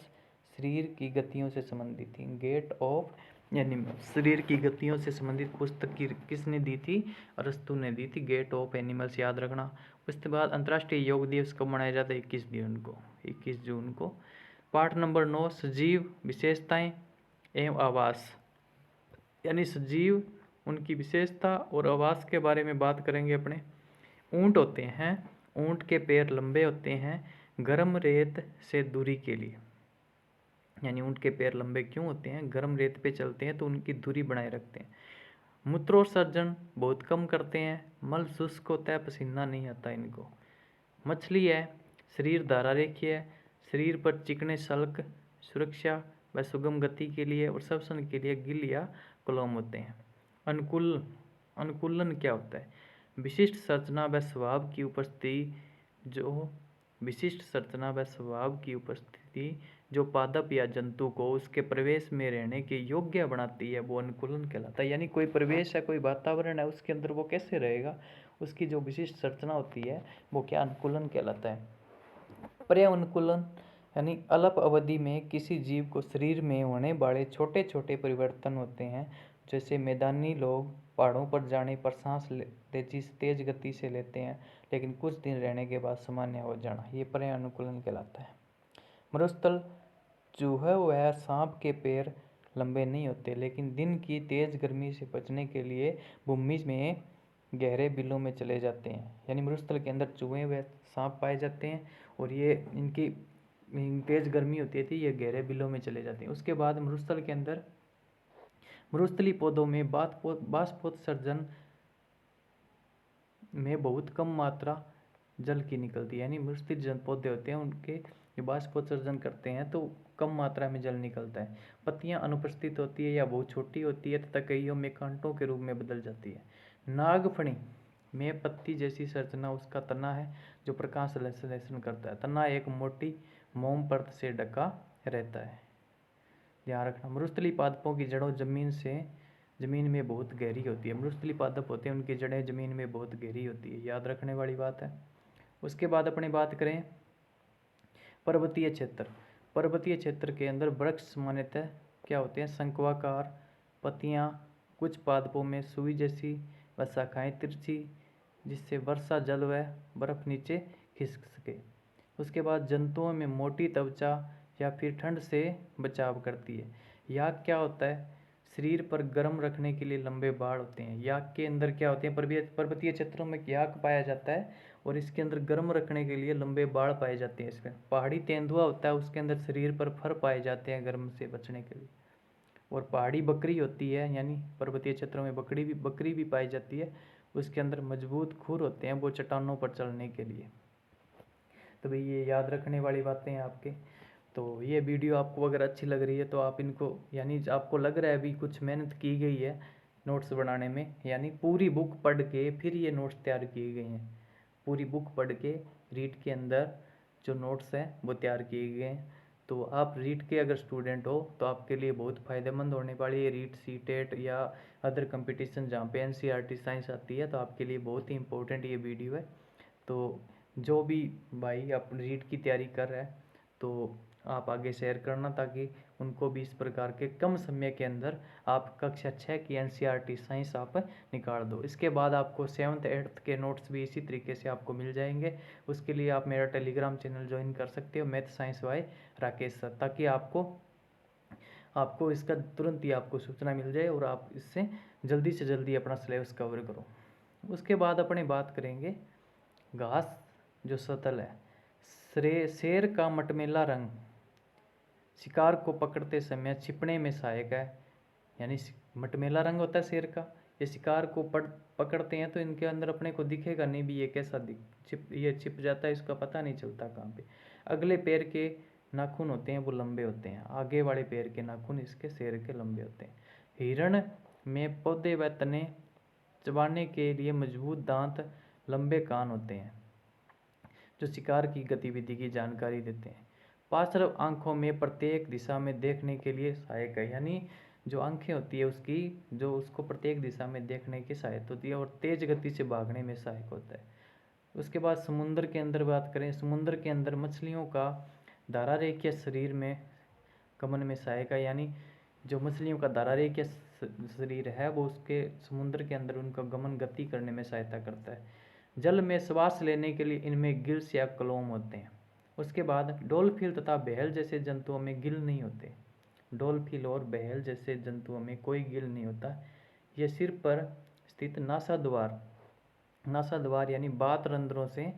शरीर की गतियों से संबंधित थी। गेट ऑफ एनिमल्स, शरीर की गतियों से संबंधित पुस्तक की किसने दी थी? अरस्तु ने दी थी, गेट ऑफ एनिमल्स, याद रखना। उसके बाद अंतर्राष्ट्रीय योग दिवस कब मनाया जाता है? 21 जून को। पाठ नंबर 9, सजीव विशेषताएं एवं आवास, यानी सजीव, उनकी विशेषता और आवास के बारे में बात करेंगे अपने। ऊंट होते हैं, ऊंट के पैर लंबे होते हैं गर्म रेत से दूरी के लिए, यानी ऊंट के पैर लंबे क्यों होते हैं? गर्म रेत पे चलते हैं तो उनकी दूरी बनाए रखते हैं। मूत्रोत्सर्जन बहुत कम करते हैं, मल शुष्क होता है, पसीना नहीं आता इनको। मछली है, शरीर धारारेखीय है, शरीर पर चिकने सल्क सुरक्षा व सुगम गति के लिए और श्वसन के लिए गिल या कलोम होते हैं। अनुकूलन क्या होता है? विशिष्ट संरचना व स्वभाव की उपस्थिति जो पादप या जंतु को उसके प्रवेश में रहने के योग्य बनाती है, वो अनुकूलन कहलाता है। यानी कोई प्रवेश है, कोई वातावरण है, उसके अंदर वो कैसे रहेगा, उसकी जो विशिष्ट संरचना होती है वो क्या? अनुकूलन कहलाता है। पर्यानुकूलन यानी अल्प अवधि में किसी जीव को शरीर में होने वाले छोटे छोटे परिवर्तन होते हैं, जैसे मैदानी लोग पहाड़ों पर जाने पर सांस तेज गति से लेते हैं लेकिन कुछ दिन रहने के बाद सामान्य हो जाना, ये पर्यानुकूलन कहलाता है। मरुस्थल चूहे व सांप के पैर लंबे नहीं होते, लेकिन दिन की तेज गर्मी से बचने के लिए भूमि में गहरे बिलों में चले जाते हैं। यानी मरुस्थल के अंदर चूहे व सांप पाए जाते हैं और ये इनकी तेज गर्मी होती है, ये गहरे बिलों में चले जाते हैं। उसके बाद मरुस्थल के अंदर मरुस्थलीय पौधों में बाष्पोत्सर्जन में बहुत कम मात्रा जल की निकलती है, यानी मरुस्थलीय पौधे होते हैं उनके जो बाष्पोत्सर्जन करते हैं तो कम मात्रा में जल निकलता है। पत्तियां अनुपस्थित होती है या बहुत छोटी होती है तथा कईयों में कांटों के रूप में बदल जाती है। नागफणी में पत्ती जैसी संरचना उसका तना है जो प्रकाश संश्लेषण करता है। तना एक मोटी मोम परत से ढका रहता है, ध्यान रखना। मरुस्थलीय पादपों की जड़ों जमीन में बहुत गहरी होती है। मरुस्थलीय पादप होते हैं उनकी जड़ें जमीन में बहुत गहरी होती है, याद रखने वाली बात है। उसके बाद अपनी बात करें पर्वतीय क्षेत्र। पर्वतीय क्षेत्र के अंदर वृक्ष सामान्यतः क्या होते हैं? शंक्वाकार, पत्तियां कुछ पादपों में सुई जैसी व शाखाएं तिरछी, जिससे वर्षा जल व बर्फ नीचे खिसक सके। उसके बाद जंतुओं में मोटी त्वचा या फिर ठंड से बचाव करती है। याक क्या होता है? शरीर पर गर्म रखने के लिए लंबे बाड़ होते हैं। याक के अंदर क्या होते हैं? पर्वतीय क्षेत्रों में याक पाया जाता है और इसके अंदर गर्म रखने के लिए लंबे बाड़ पाए जाते हैं। इसमें पहाड़ी तेंदुआ होता है, उसके अंदर शरीर पर फर पाए जाते हैं गर्म से बचने के लिए। और पहाड़ी बकरी होती है, यानी पर्वतीय क्षेत्रों में बकरी भी पाई जाती है, उसके अंदर मजबूत खुर होते हैं वो चट्टानों पर चलने के लिए। तो भाई ये याद रखने वाली बातें हैं आपके। तो ये वीडियो आपको अगर अच्छी लग रही है तो आप इनको, यानी आपको लग रहा है अभी कुछ मेहनत की गई है नोट्स बनाने में, यानी पूरी बुक पढ़ के फिर ये नोट्स तैयार किए गए हैं। पूरी बुक पढ़ के रीड के अंदर जो नोट्स हैं वो तैयार किए गए हैं। तो आप रीड के अगर स्टूडेंट हो तो आपके लिए बहुत फ़ायदेमंद होने वाली है रीड, सीटेट या अदर कंपटीशन जहाँ पे एनसीईआरटी साइंस आती है, तो आपके लिए बहुत ही इंपॉर्टेंट ये वीडियो है। तो जो भी भाई आप रीड की तैयारी कर रहे हैं तो आप आगे शेयर करना, ताकि उनको भी इस प्रकार के कम समय के अंदर आप कक्षा 6 की एनसीईआरटी साइंस आप निकाल दो। इसके बाद आपको 7th 8th के नोट्स भी इसी तरीके से आपको मिल जाएंगे। उसके लिए आप मेरा टेलीग्राम चैनल ज्वाइन कर सकते हो, math science by Rakesh sir, ताकि आपको इसका तुरंत ही आपको सूचना मिल जाए और आप इससे जल्दी से जल्दी अपना सिलेबस कवर करो। उसके बाद अपने बात करेंगे घास जो सतल है, शेर का मटमैला रंग शिकार को पकड़ते समय छिपने में सहायक है। यानी मटमैला रंग होता है शेर का, ये शिकार को पकड़ते हैं तो इनके अंदर अपने को दिखेगा नहीं भी ये कैसा ये छिप जाता है, इसका पता नहीं चलता कहाँ पे। अगले पैर के नाखून होते हैं वो लंबे होते हैं, आगे वाले पैर के नाखून इसके शेर के लंबे होते हैं। हिरण में पौधे व तने चबाने के लिए मजबूत दांत, लंबे कान होते हैं जो शिकार की गतिविधि की जानकारी देते हैं। पार्श्व आंखों में प्रत्येक दिशा में देखने के लिए सहायक है, यानी जो आंखें होती है उसकी जो उसको प्रत्येक दिशा में देखने की सहायता होती है और तेज गति से भागने में सहायक होता है। उसके बाद समुद्र के अंदर बात करें, समुद्र के अंदर मछलियों का धारा रेखीय शरीर में गमन में सहायक है, यानी जो मछलियों का धारा रेखीय शरीर है वो उसके समुद्र के अंदर उनका गमन गति करने में सहायता करता है। जल में श्वास लेने के लिए इनमें गिल्स या कलोम होते हैं। उसके बाद डॉल्फिन तथा बेहल जैसे जंतुओं में गिल नहीं होते। डॉल्फिन और बेहल जैसे जंतुओं में कोई गिल नहीं होता। ये सिर पर स्थित नासाद्वार यानी बात रंध्रों से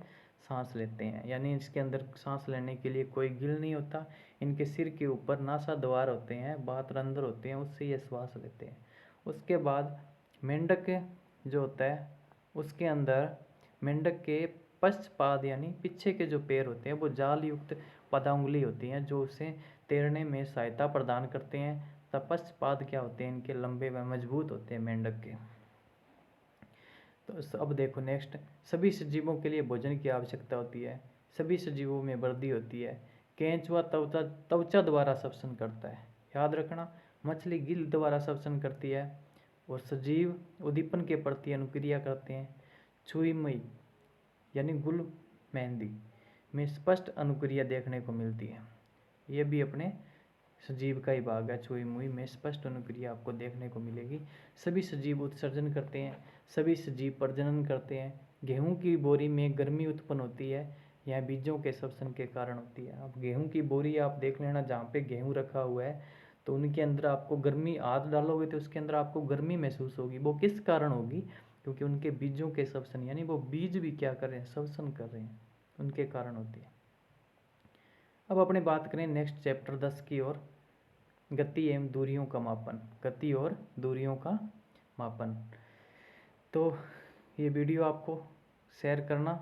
सांस लेते हैं, यानी इसके अंदर सांस लेने के लिए कोई गिल नहीं होता। इनके सिर के ऊपर नासाद्वार होते हैं, बात रंध्र होते हैं, उससे ये श्वास लेते हैं। उसके बाद मेंढक जो होता है उसके अंदर मेंढक के पश्चपाद यानी पीछे के जो पैर होते हैं वो जाल युक्त पदांगुली होती हैं जो उसे तैरने में सहायता प्रदान करते हैं। तब पश्चपाद क्या होते हैं, इनके लंबे व मजबूत होते हैं मेंढक के। तो अब देखो नेक्स्ट, सभी सजीवों के लिए भोजन की आवश्यकता होती है। सभी सजीवों में वृद्धि होती है। केंचुआ त्वचा द्वारा श्वसन करता है। याद रखना, मछली गिल द्वारा श्वसन करती है और सजीव उद्दीपन के प्रति अनुक्रिया करते हैं। छुई मई यानी गुल मेहंदी में स्पष्ट अनुक्रिया देखने को मिलती है। ये भी अपने सजीव का ही भाग है। छुई मुई में स्पष्ट अनुक्रिया आपको देखने को मिलेगी। सभी सजीव उत्सर्जन करते हैं, सभी सजीव प्रजनन करते हैं। गेहूं की बोरी में गर्मी उत्पन्न होती है, यह बीजों के श्वसन के कारण होती है। अब गेहूं की बोरी आप देख लेना, जहाँ पे गेहूं रखा हुआ है तो उनके अंदर आपको गर्मी, हाथ डालोगे तो उसके अंदर आपको गर्मी महसूस होगी। वो किस कारण होगी, क्योंकि उनके बीजों के श्वसन, यानी वो बीज भी क्या कर रहे हैं, श्वसन कर रहे हैं, उनके कारण होती है। अब अपने बात करें नेक्स्ट चैप्टर 10 की ओर, गति एवं दूरियों का मापन। गति और दूरियों का मापन। तो ये वीडियो आपको शेयर करना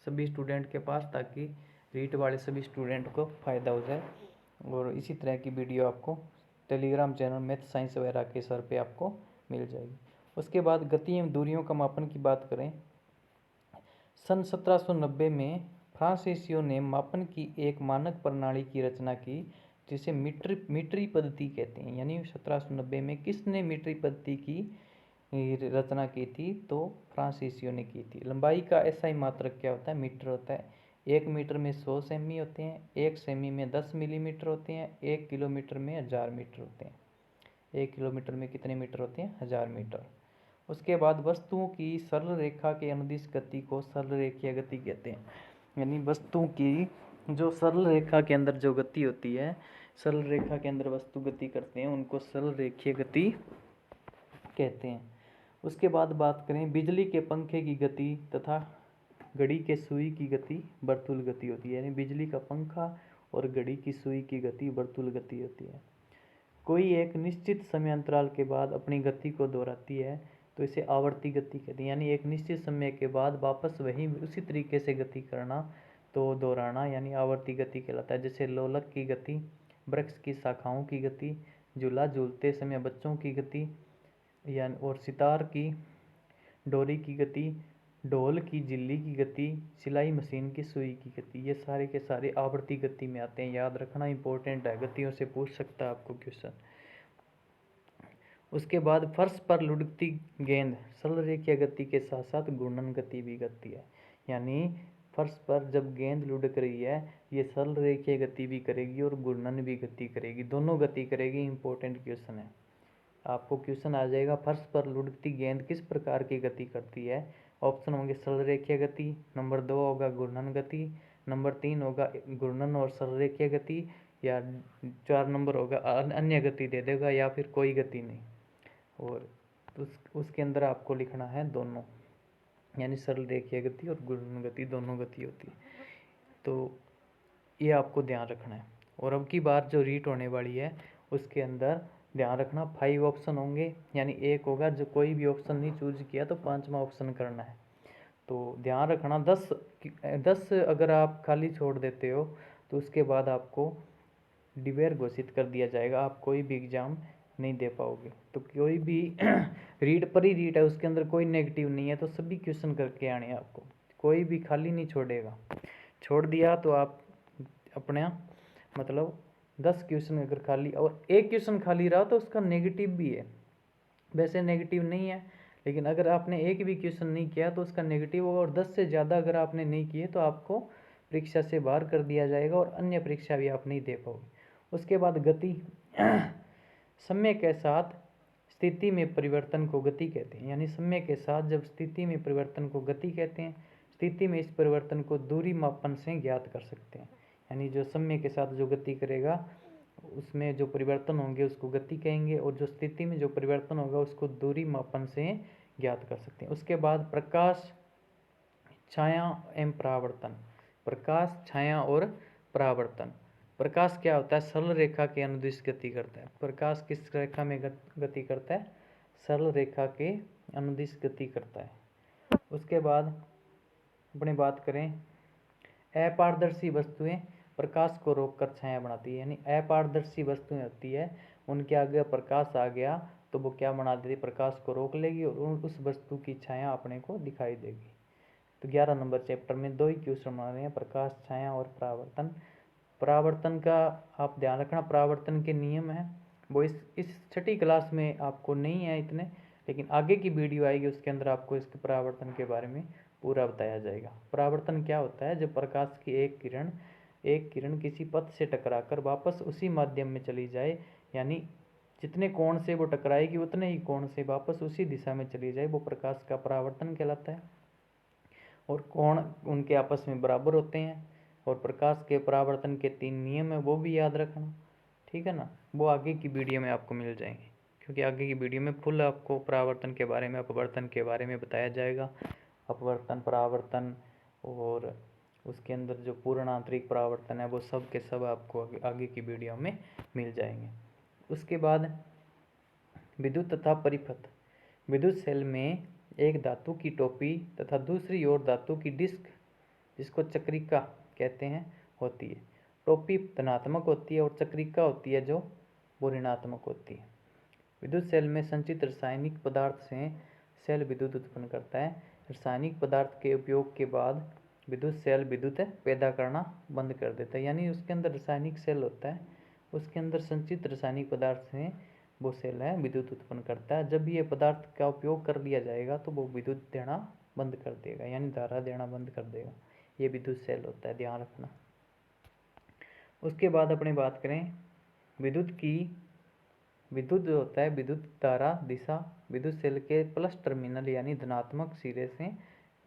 सभी स्टूडेंट के पास, ताकि रीट वाले सभी स्टूडेंट को फ़ायदा हो जाए। और इसी तरह की वीडियो आपको टेलीग्राम चैनल मैथ साइंस वगैरह के सर पे आपको मिल जाएगी। उसके बाद गति एवं दूरियों का मापन की बात करें, सन 1790 में फ्रांसीसियों ने मापन की एक मानक प्रणाली की रचना की, जिसे मीटरी पद्धति कहते हैं। यानी 1790 में किसने मीटरी पद्धति की रचना की थी, तो फ्रांसीसियों ने की थी। लंबाई का एसआई मात्रक क्या होता है, मीटर होता है। 1 मीटर में 100 सेमी होते हैं, 1 सेमी में 10 मिलीमीटर होते हैं, 1 किलोमीटर में 1000 मीटर होते हैं। 1 किलोमीटर में कितने मीटर होते हैं, 1000 मीटर। उसके बाद वस्तुओं की सरल रेखा के अनुदिश गति को सरल रेखीय गति कहते हैं। यानी वस्तुओं की जो सरल रेखा के अंदर जो गति होती है, सरल रेखा के अंदर वस्तु गति करते हैं, उनको सरल रेखीय गति कहते हैं। उसके बाद बात करें, बिजली के पंखे की गति तथा घड़ी के सुई की गति वर्तुल गति होती है। यानी बिजली का पंखा और घड़ी की सुई की गति वर्तुल गति होती है। कोई एक निश्चित समय अंतराल के बाद अपनी गति को दोहराती है तो इसे आवर्ती गति कहते हैं। यानी एक निश्चित समय के बाद वापस वही उसी तरीके से गति करना, तो दोहराना यानी आवर्ती गति कहलाता है। जैसे लोलक की गति, वृक्ष की शाखाओं की गति, झूला झूलते समय बच्चों की गति, यानी और सितार की डोरी की गति, ढोल की झिल्ली की गति, सिलाई मशीन की सुई की गति, ये सारे के सारे आवर्ती गति में आते हैं। याद रखना इंपॉर्टेंट है, गतियों से पूछ सकता है आपको क्वेश्चन। उसके बाद फर्श पर लुढ़कती गेंद सरल रेखीय गति के साथ साथ घूर्णन गति भी करती है। यानी फर्श पर जब गेंद लुढ़क रही है, ये सरल रेखीय गति भी करेगी और घूर्णन भी गति करेगी, दोनों गति करेगी। इंपॉर्टेंट क्वेश्चन है, आपको क्वेश्चन आ जाएगा फर्श पर लुढ़कती गेंद किस प्रकार की गति करती है। ऑप्शन होंगे सरल रेखीय गति, नंबर 2 होगा घूर्णन गति, नंबर 3 होगा घूर्णन और सरल रेखीय गति, या 4 नंबर होगा अन्य गति दे देगा, या फिर कोई गति नहीं। और उसके अंदर आपको लिखना है दोनों, यानी सरल रेखीय गति और घूर्णन गति, दोनों गति होती है। तो ये आपको ध्यान रखना है। और अब की बार जो रीट होने वाली है उसके अंदर ध्यान रखना 5 ऑप्शन होंगे, यानी एक होगा, जो कोई भी ऑप्शन नहीं चूज किया तो 5वां ऑप्शन करना है। तो ध्यान रखना 10 अगर आप खाली छोड़ देते हो तो उसके बाद आपको डिवेयर घोषित कर दिया जाएगा, आप कोई भी एग्जाम नहीं दे पाओगे। तो कोई भी रीड पर ही रीड है, उसके अंदर कोई नेगेटिव नहीं है, तो सभी क्वेश्चन करके आने हैं आपको, कोई भी खाली नहीं छोड़ेगा। छोड़ दिया तो आप अपना मतलब 10 क्वेश्चन अगर खाली, और एक क्वेश्चन खाली रहा तो उसका नेगेटिव भी है। वैसे नेगेटिव नहीं है, लेकिन अगर आपने एक भी क्वेश्चन नहीं किया तो उसका नेगेटिव होगा, और 10 से ज़्यादा अगर आपने नहीं किए तो आपको परीक्षा से बाहर कर दिया जाएगा और अन्य परीक्षा भी आप नहीं दे पाओगे। उसके बाद गति समय के साथ स्थिति में परिवर्तन को गति कहते हैं। यानी समय के साथ जब स्थिति में परिवर्तन को गति कहते हैं, स्थिति में इस परिवर्तन को दूरी मापन से ज्ञात कर सकते हैं। यानी जो समय के साथ जो गति करेगा उसमें जो परिवर्तन होंगे उसको गति कहेंगे, और जो स्थिति में जो परिवर्तन होगा उसको दूरी मापन से ज्ञात कर सकते हैं। उसके बाद प्रकाश, छाया एवं परावर्तन। प्रकाश, छाया और परावर्तन। प्रकाश क्या होता है? सरल रेखा के अनुदिश गति करता है। प्रकाश किस रेखा में गति करता है? सरल रेखा के अनुदिश गति करता है। उसके बाद अपनी बात करें, अपारदर्शी वस्तुएं प्रकाश को रोककर छाया बनाती है। यानी अपारदर्शी वस्तुएं होती है, उनके आगे प्रकाश आ गया तो वो क्या बना देती? प्रकाश को रोक लेगी और उस वस्तु की छाया अपने को दिखाई देगी। तो 11 नंबर चैप्टर में 2 ही क्वेश्चन बना रहे हैं, प्रकाश, छाया और परावर्तन। परावर्तन का आप ध्यान रखना, परावर्तन के नियम है वो इस छठी क्लास में आपको नहीं है इतने, लेकिन आगे की वीडियो आएगी उसके अंदर आपको इसके परावर्तन के बारे में पूरा बताया जाएगा। परावर्तन क्या होता है? जब प्रकाश की एक किरण किसी पथ से टकराकर वापस उसी माध्यम में चली जाए, यानी जितने कोण से वो टकराएगी उतने ही कोण से वापस उसी दिशा में चली जाए, वो प्रकाश का परावर्तन कहलाता है। और कोण उनके आपस में बराबर होते हैं। और प्रकाश के परावर्तन के 3 नियम है, वो भी याद रखना, ठीक है ना। वो आगे की वीडियो में आपको मिल जाएंगे, क्योंकि आगे की वीडियो में फुल आपको परावर्तन के बारे में, अपवर्तन के बारे में बताया जाएगा। अपवर्तन, परावर्तन और उसके अंदर जो पूर्ण आंतरिक परावर्तन है वो सब के सब आपको आगे की वीडियो में मिल जाएंगे। उसके बाद विद्युत तथा परिपथ। विद्युत सेल में एक धातु की टोपी तथा दूसरी ओर धातु की डिस्क, जिसको चक्रिका कहते हैं, होती है। टोपी धनात्मक होती है और चक्रिका होती है जो वो ऋणात्मक होती है। विद्युत सेल में संचित रासायनिक पदार्थ से सेल विद्युत उत्पन्न करता है। रासायनिक पदार्थ के उपयोग के बाद विद्युत सेल विद्युत पैदा करना बंद कर देता है। यानी उसके अंदर रासायनिक सेल होता है, उसके अंदर संचित रासायनिक पदार्थ से वो सेल है विद्युत उत्पन्न करता है। जब ये पदार्थ का उपयोग कर लिया जाएगा तो वो विद्युत देना बंद कर देगा, यानी धारा देना बंद कर देगा। ये विद्युत सेल होता है, ध्यान रखना। उसके बाद अपनी बात करें विद्युत जो होता है, विद्युत धारा दिशा विद्युत सेल के प्लस टर्मिनल यानी धनात्मक सिरे से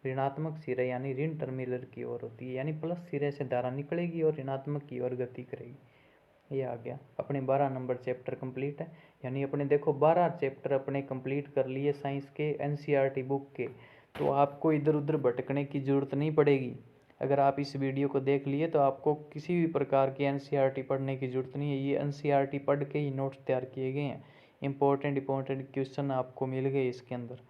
ऋणात्मक सिरे यानी ऋण टर्मिनल की ओर होती है। यानी प्लस सिरे से धारा निकलेगी और ऋणात्मक की ओर गति करेगी। ये आ गया। अपने 12 नंबर चैप्टर कंप्लीट है। यानी अपने देखो 12 चैप्टर अपने कंप्लीट कर लिए साइंस के एनसीईआरटी बुक के, तो आपको इधर उधर भटकने की ज़रूरत नहीं पड़ेगी। अगर आप इस वीडियो को देख लिए तो आपको किसी भी प्रकार की एनसीईआरटी पढ़ने की ज़रूरत नहीं है। ये एनसीईआरटी पढ़ के ही नोट्स तैयार किए गए हैं। इंपॉर्टेंट क्वेश्चन आपको मिल गए इसके अंदर,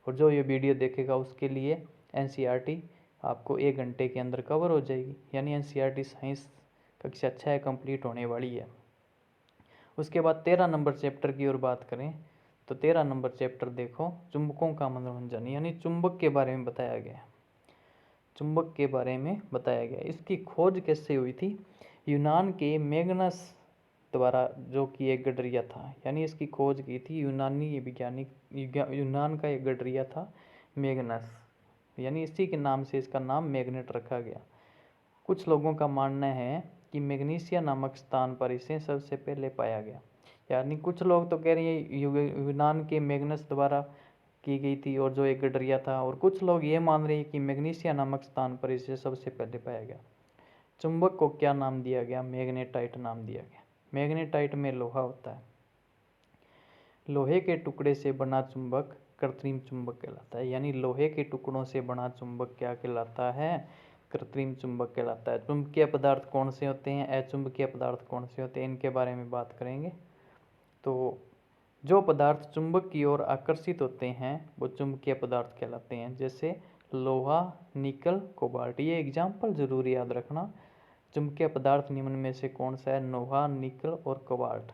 और जो ये वीडियो देखेगा उसके लिए एनसीईआरटी आपको 1 घंटे के अंदर कवर हो जाएगी। यानी एनसीईआरटी साइंस कक्षा 6 कंप्लीट होने वाली है। उसके बाद 13 नंबर चैप्टर की ओर बात करें तो 13 नंबर चैप्टर देखो, चुंबकों का मनोरंजन, यानी चुंबक के बारे में बताया गया है। चुंबक के बारे में बताया गया। इसकी खोज कैसे हुई थी? यूनान के मैग्नस द्वारा, जो कि एक गडरिया था, यानी इसकी खोज की थी यूनानी वैज्ञानिक, यूनान का एक गडरिया था मैग्नस, यानी इसी के नाम से इसका नाम मैग्नेट रखा गया। कुछ लोगों का मानना है कि मैग्नीसिया नामक स्थान पर इसे सबसे पहले पाया गया, यानी कुछ लोग तो कह रहे हैं यूनान के मैग्नस द्वारा की गई थी और जो एक गडरिया था, और कुछ लोग ये मान रहे हैं कि मैग्नीसिया नामक स्थान पर इसे सबसे पहले पाया गया। चुंबक को क्या नाम दिया गया? मैग्नेटाइट नाम दिया गया। मैग्नेटाइट में लोहा होता है। लोहे के टुकड़े से बना चुंबक कृत्रिम चुंबक कहलाता है, यानी लोहे के टुकड़ों से बना चुंबक क्या कहलाता है? कृत्रिम चुंबक कहलाता है। चुंबकीय पदार्थ कौन से होते हैं, अचुंबकीय पदार्थ कौन से होते हैं, इनके बारे में बात करेंगे। तो जो पदार्थ चुंबक की ओर आकर्षित होते हैं वो चुंबकीय पदार्थ कहलाते हैं, जैसे लोहा, निकल, कोबाल्ट। ये एग्जाम्पल जरूर याद रखना। चुंबकीय पदार्थ निम्न में से कौन सा है? लोहा, निकल और कोबाल्ट।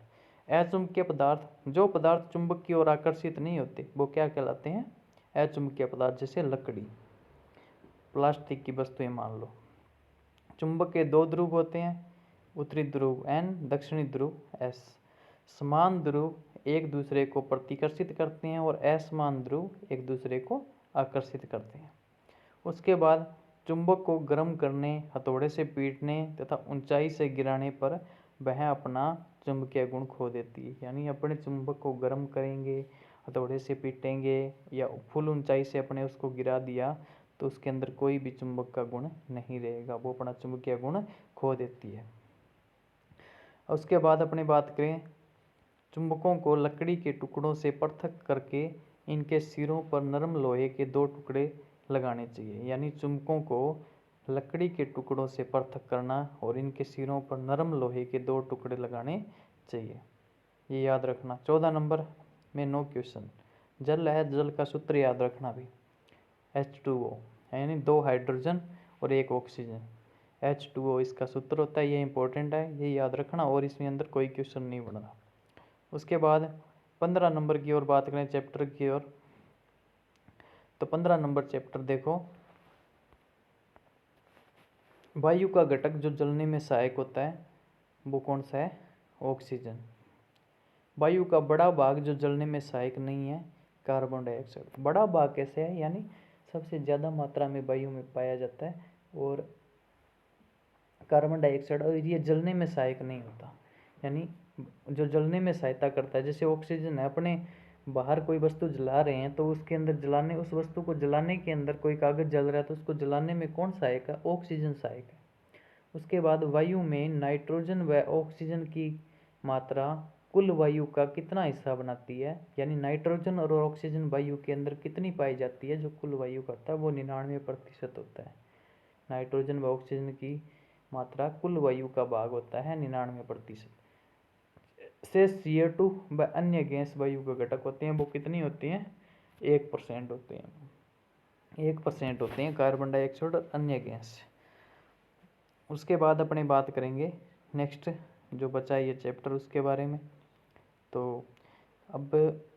अचुंबकीय पदार्थ, जो पदार्थ चुंबक की ओर आकर्षित नहीं होते वो क्या कहलाते हैं? अचुंबकीय पदार्थ, जैसे लकड़ी, प्लास्टिक की वस्तुएं मान लो। चुंबक के दो ध्रुव होते हैं, उत्तरी ध्रुव N, दक्षिणी ध्रुव S। समान ध्रुव एक दूसरे को प्रतिकर्षित करते हैं और असमान ध्रुव एक दूसरे को आकर्षित करते हैं। उसके बाद चुंबक को गर्म करने, हथौड़े से पीटने तथा ऊंचाई से गिराने पर वह अपना चुंबकीय गुण खो देती है, यानी अपने चुंबक को गर्म करेंगे, हथौड़े से पीटेंगे या फुल ऊंचाई से अपने उसको गिरा दिया तो उसके अंदर कोई भी चुंबक का गुण नहीं रहेगा, वो अपना चुंबकीय गुण खो देती है। उसके बाद अपनी बात करें, चुंबकों को लकड़ी के टुकड़ों से पृथक करके इनके सिरों पर नरम लोहे के दो टुकड़े लगाने चाहिए, यानी चुंबकों को लकड़ी के टुकड़ों से पृथक करना और इनके सिरों पर नरम लोहे के दो टुकड़े लगाने चाहिए, ये याद रखना। 14 नंबर में नो क्वेश्चन। जल है, जल का सूत्र याद रखना भी, H2O, यानी दो हाइड्रोजन और एक ऑक्सीजन। H2O इसका सूत्र होता है, ये इंपॉर्टेंट है, ये याद रखना और इसमें अंदर कोई क्वेश्चन नहीं बन रहा। उसके बाद 15 नंबर की ओर बात करें, चैप्टर की ओर, तो 15 नंबर चैप्टर देखो, वायु का घटक जो जलने में सहायक होता है वो कौन सा है? ऑक्सीजन। वायु का बड़ा भाग जो जलने में सहायक नहीं है, कार्बन डाइऑक्साइड। बड़ा भाग कैसे है? यानी सबसे ज़्यादा मात्रा में वायु में पाया जाता है और कार्बन डाइऑक्साइड, और ये जलने में सहायक नहीं होता, यानी जो जलने में सहायता करता है, जैसे ऑक्सीजन है, अपने बाहर कोई वस्तु जला रहे हैं तो उसके अंदर जलाने, उस वस्तु को जलाने के अंदर कोई कागज जल रहा है तो उसको जलाने में कौन सहायक है? ऑक्सीजन सहायक है। उसके बाद वायु में नाइट्रोजन व ऑक्सीजन की मात्रा कुल वायु का कितना हिस्सा बनाती है? यानी नाइट्रोजन और ऑक्सीजन वायु के अंदर कितनी पाई जाती है? जो कुल वायु का होता है वो 99% होता है। नाइट्रोजन व ऑक्सीजन की मात्रा कुल वायु का भाग होता है 99%। शेष CO2 व अन्य गैस वायु का घटक होते हैं, वो कितनी होती हैं? 1% होते हैं। 1% होते हैं कार्बन डाइऑक्साइड और अन्य गैस। उसके बाद अपने बात करेंगे नेक्स्ट जो बचा है ये चैप्टर उसके बारे में। तो अब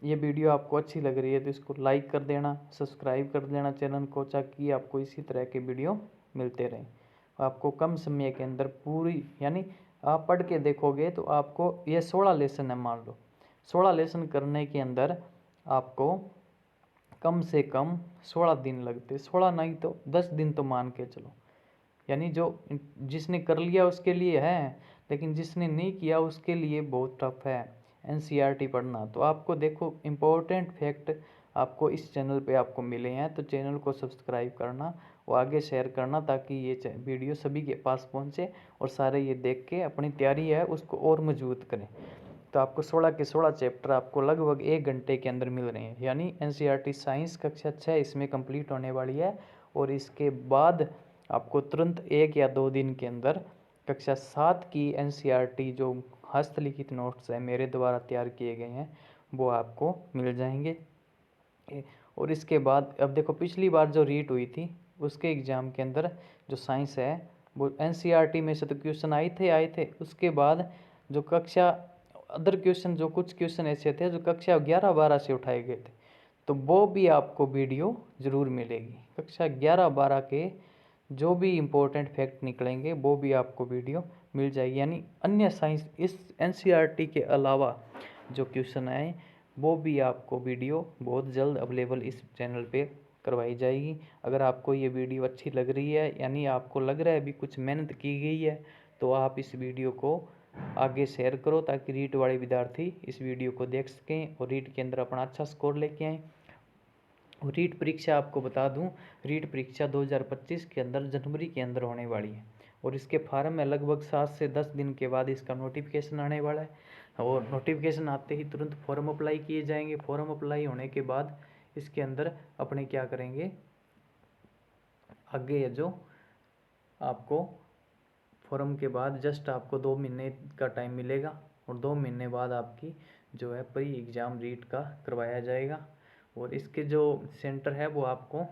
ये वीडियो आपको अच्छी लग रही है तो इसको लाइक कर देना, सब्सक्राइब कर देना चैनल को, ताकि आपको इसी तरह के वीडियो मिलते रहें। आपको कम समय के अंदर पूरी, यानी आप पढ़ के देखोगे तो आपको ये 16 लेसन है, मान लो 16 लेसन करने के अंदर आपको कम से कम 16 दिन लगते, 16 नहीं तो 10 दिन तो मान के चलो। यानी जो जिसने कर लिया उसके लिए है, लेकिन जिसने नहीं किया उसके लिए बहुत टफ है NCERT पढ़ना। तो आपको देखो इम्पोर्टेंट फैक्ट आपको इस चैनल पे आपको मिले हैं, तो चैनल को सब्सक्राइब करना और आगे शेयर करना, ताकि ये वीडियो सभी के पास पहुंचे और सारे ये देख के अपनी तैयारी है उसको और मजबूत करें। तो आपको 16 के 16 चैप्टर आपको लगभग 1 घंटे के अंदर मिल रहे हैं, यानी NCERT साइंस कक्षा 6 इसमें कंप्लीट होने वाली है। और इसके बाद आपको तुरंत 1 या 2 दिन के अंदर कक्षा 7 की NCERT जो हस्तलिखित नोट्स हैं मेरे द्वारा तैयार किए गए हैं वो आपको मिल जाएंगे। और इसके बाद अब देखो, पिछली बार जो रीट हुई थी उसके एग्ज़ाम के अंदर जो साइंस है वो NCERT में से तो क्वेश्चन आए थे। उसके बाद जो कक्षा अदर क्वेश्चन, जो कुछ क्वेश्चन ऐसे थे जो कक्षा 11-12 से उठाए गए थे, तो वो भी आपको वीडियो ज़रूर मिलेगी। कक्षा 11-12 के जो भी इम्पोर्टेंट फैक्ट निकलेंगे वो भी आपको वीडियो मिल जाएगी। यानी अन्य साइंस इस एनसीईआरटी के अलावा जो क्वेश्चन आए वो भी आपको वीडियो बहुत जल्द अवेलेबल इस चैनल पे करवाई जाएगी। अगर आपको ये वीडियो अच्छी लग रही है, यानी आपको लग रहा है अभी कुछ मेहनत की गई है, तो आप इस वीडियो को आगे शेयर करो ताकि रीट वाले विद्यार्थी इस वीडियो को देख सकें और रीट के अंदर अपना अच्छा स्कोर लेके आएँ। और रीट परीक्षा आपको बता दूं, रीट परीक्षा 2025 के अंदर जनवरी के अंदर होने वाली है और इसके फार्म में लगभग 7 से 10 दिन के बाद इसका नोटिफिकेशन आने वाला है और नोटिफिकेशन आते ही तुरंत फॉर्म अप्लाई किए जाएंगे। फॉर्म अप्लाई होने के बाद इसके अंदर अपने क्या करेंगे, आगे जो आपको फॉर्म के बाद जस्ट आपको 2 महीने का टाइम मिलेगा और 2 महीने बाद आपकी जो है प्री एग्ज़ाम रीट का करवाया जाएगा। और इसके जो सेंटर है वो आपको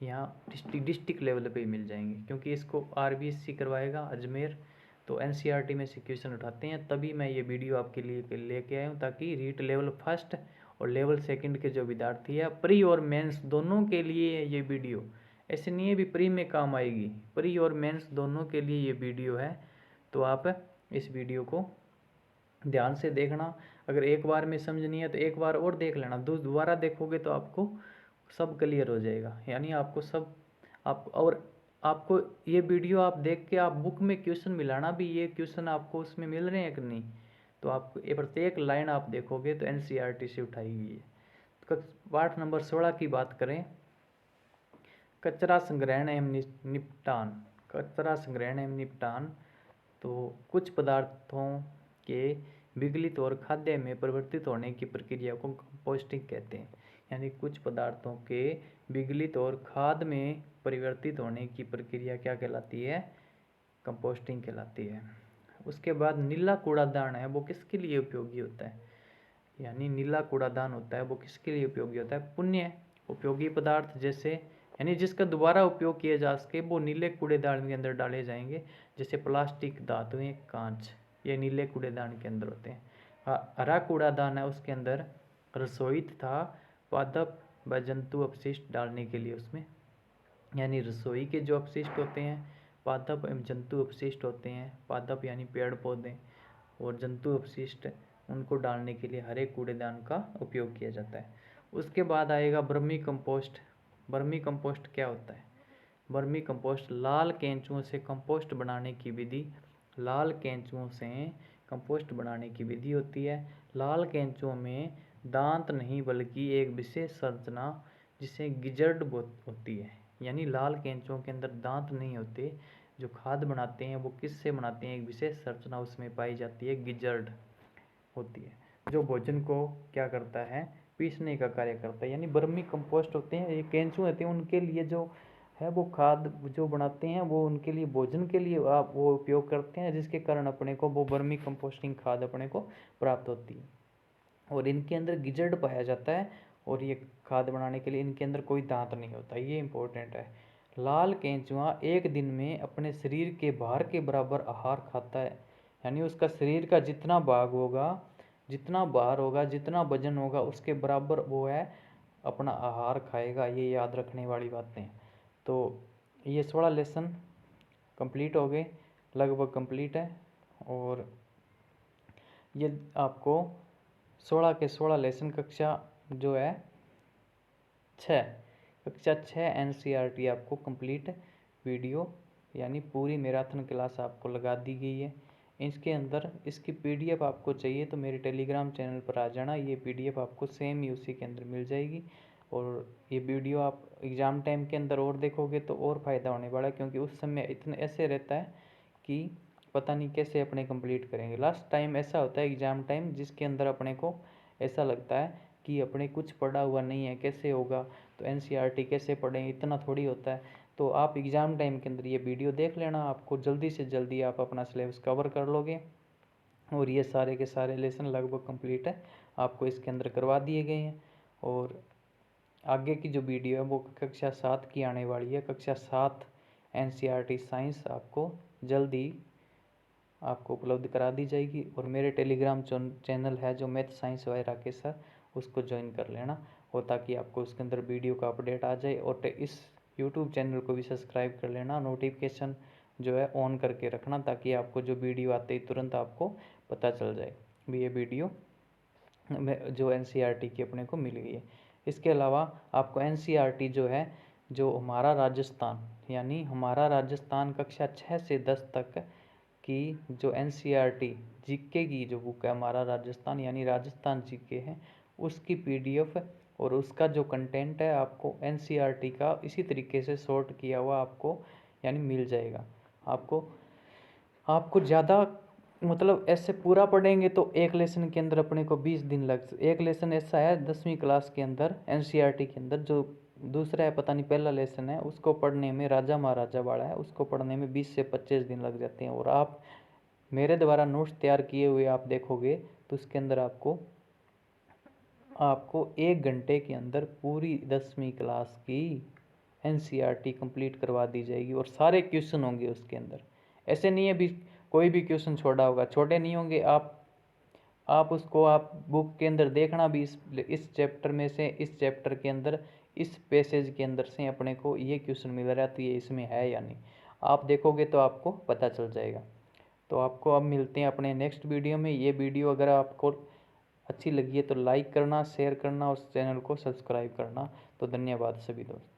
यहाँ डिस्ट्रिक्ट लेवल पे ही मिल जाएंगे, क्योंकि इसको आरबीएससी करवाएगा अजमेर। तो एनसीईआरटी में से क्वेश्चन उठाते हैं, तभी मैं ये वीडियो आपके लिए लेके आया हूँ ताकि रीट लेवल फर्स्ट और लेवल सेकंड के जो विद्यार्थी है, प्री और मेंस दोनों के लिए ये वीडियो, ऐसे नहीं है भी प्री में काम आएगी, प्री और मेंस दोनों के लिए ये वीडियो है। तो आप इस वीडियो को ध्यान से देखना। अगर एक बार में समझ नहीं है तो एक बार और देख लेना, दोबारा देखोगे तो आपको सब क्लियर हो जाएगा। यानी आपको सब और आपको ये वीडियो आप देख के आप बुक में क्वेश्चन मिलाना भी, ये क्वेश्चन आपको उसमें मिल रहे हैं कि नहीं। तो आपको ये प्रत्येक लाइन आप देखोगे तो एनसीईआरटी से उठाई गई है। तो पाठ नंबर 16 की बात करें, कचरा संग्रहण एवं निपटान। कचरा संग्रहण एवं निपटान, तो कुछ पदार्थों के विघटित और खाद्य में परिवर्तित होने की प्रक्रिया को कंपोस्टिंग कहते हैं। यानी कुछ पदार्थों के विघटित और खाद में परिवर्तित होने की प्रक्रिया क्या कहलाती है, कंपोस्टिंग कहलाती है। उसके बाद नीला कूड़ादान है, वो किसके लिए उपयोगी होता है, यानी नीला कूड़ादान होता है वो किसके लिए उपयोगी होता है, पुण्य उपयोगी पदार्थ जैसे, यानी जिसका दोबारा उपयोग किया जा सके वो नीले कूड़ेदान के अंदर डाले जाएंगे। जैसे प्लास्टिक, धातुएं, कांच, ये नीले कूड़ेदान के अंदर होते हैं। हरा कूड़ादान है, उसके अंदर रसोई तथा पादप व जंतु अपशिष्ट डालने के लिए उसमें, यानी रसोई के जो अपशिष्ट होते हैं, पादप एवं जंतु अपशिष्ट होते हैं, पादप यानी पेड़ पौधे और जंतु अपशिष्ट, उनको डालने के लिए हरे कूड़ेदान का उपयोग किया जाता है। उसके बाद आएगा वर्मी कंपोस्ट। वर्मी कंपोस्ट क्या होता है, वर्मी कंपोस्ट लाल केंचुओं से कंपोस्ट बनाने की विधि, लाल केंचुओं से कंपोस्ट बनाने की विधि होती है। लाल केंचुओं में दांत नहीं बल्कि एक विशेष संरचना जिसे गिजर्ड होती है। यानी लाल केंचुओं के अंदर दांत नहीं होते, जो खाद बनाते हैं वो किससे बनाते हैं, एक विशेष संरचना उसमें पाई जाती है, गिजर्ड होती है, जो भोजन को क्या करता है, पीसने का कार्य करता है। यानी वर्मी कंपोस्ट होते हैं, ये केंचुए होते हैं, उनके लिए जो है वो खाद जो बनाते हैं वो उनके लिए भोजन के लिए आप वो उपयोग करते हैं, जिसके कारण अपने को वो वर्मी कंपोस्टिंग खाद अपने को प्राप्त होती है। और इनके अंदर गिजर्ड पाया जाता है और ये खाद बनाने के लिए इनके अंदर कोई दांत नहीं होता, ये इंपॉर्टेंट है। लाल केंचुआ एक दिन में अपने शरीर के भार के बराबर आहार खाता है। यानी उसका शरीर का जितना भाग होगा, जितना भार होगा, जितना वजन होगा, उसके बराबर वो है अपना आहार खाएगा। ये याद रखने वाली बातें। तो ये 16 लेसन कंप्लीट हो गए, लगभग कंप्लीट है। और ये आपको 16 के 16 लेसन कक्षा जो है 6, कक्षा 6 एनसीईआरटी आपको कंप्लीट वीडियो यानी पूरी मैराथन क्लास आपको लगा दी गई है। इसके अंदर इसकी पीडीएफ आपको चाहिए तो मेरे टेलीग्राम चैनल पर आ जाना, ये पीडीएफ आपको सेम ही उसी के अंदर मिल जाएगी। और ये वीडियो आप एग्ज़ाम टाइम के अंदर और देखोगे तो और फ़ायदा होने वाला है, क्योंकि उस समय इतने ऐसे रहता है कि पता नहीं कैसे अपने कंप्लीट करेंगे। लास्ट टाइम ऐसा होता है एग्ज़ाम टाइम, जिसके अंदर अपने को ऐसा लगता है कि अपने कुछ पढ़ा हुआ नहीं है, कैसे होगा, तो एनसीईआरटी कैसे पढ़ें, इतना थोड़ी होता है। तो आप एग्ज़ाम टाइम के अंदर ये वीडियो देख लेना, आपको जल्दी से जल्दी आप अपना सिलेबस कवर कर लोगे। और ये सारे के सारे लेसन लगभग कंप्लीट है, आपको इसके अंदर करवा दिए गए हैं। और आगे की जो वीडियो है वो कक्षा 7 की आने वाली है। कक्षा 7 एनसीईआरटी साइंस आपको जल्दी आपको उपलब्ध करा दी जाएगी। और मेरे टेलीग्राम चैनल है जो math science by Rakesh sir, उसको ज्वाइन कर लेना, और ताकि आपको उसके अंदर वीडियो का अपडेट आ जाए। और इस यूट्यूब चैनल को भी सब्सक्राइब कर लेना, नोटिफिकेशन जो है ऑन करके रखना, ताकि आपको जो वीडियो आते ही तुरंत आपको पता चल जाए भी ये वीडियो जो एनसीईआरटी की अपने को मिल गई है। इसके अलावा आपको एनसीईआरटी जो है, जो हमारा राजस्थान, यानी हमारा राजस्थान कक्षा 6 से 10 तक की जो एनसीईआरटी जीके की जो बुक है, हमारा राजस्थान यानी राजस्थान जीके है, उसकी पीडीएफ और उसका जो कंटेंट है आपको एनसीईआरटी का इसी तरीके से शॉर्ट किया हुआ आपको यानी मिल जाएगा। आपको ज़्यादा मतलब ऐसे पूरा पढ़ेंगे तो एक लेसन के अंदर अपने को 20 दिन एक लेसन ऐसा है 10वीं क्लास के अंदर एनसीईआरटी के अंदर, जो दूसरा है पता नहीं पहला लेसन है, उसको पढ़ने में राजा महाराजा वाला है, उसको पढ़ने में 20 से 25 दिन लग जाते हैं। और आप मेरे द्वारा नोट्स तैयार किए हुए आप देखोगे तो उसके अंदर आपको 1 घंटे के अंदर पूरी 10वीं क्लास की एनसीईआरटी कंप्लीट करवा दी जाएगी, और सारे क्वेश्चन होंगे उसके अंदर। ऐसे नहीं है भी कोई भी क्वेश्चन छोड़ा होगा, छोटे नहीं होंगे। आप उसको आप बुक के अंदर देखना भी, इस चैप्टर में से, इस चैप्टर के अंदर, इस पैसेज के अंदर से अपने को ये क्वेश्चन मिल रहा है तो ये इसमें है या नहीं, आप देखोगे तो आपको पता चल जाएगा। तो आपको अब मिलते हैं अपने नेक्स्ट वीडियो में। ये वीडियो अगर आपको अच्छी लगी है तो लाइक करना, शेयर करना और चैनल को सब्सक्राइब करना। तो धन्यवाद सभी दोस्त।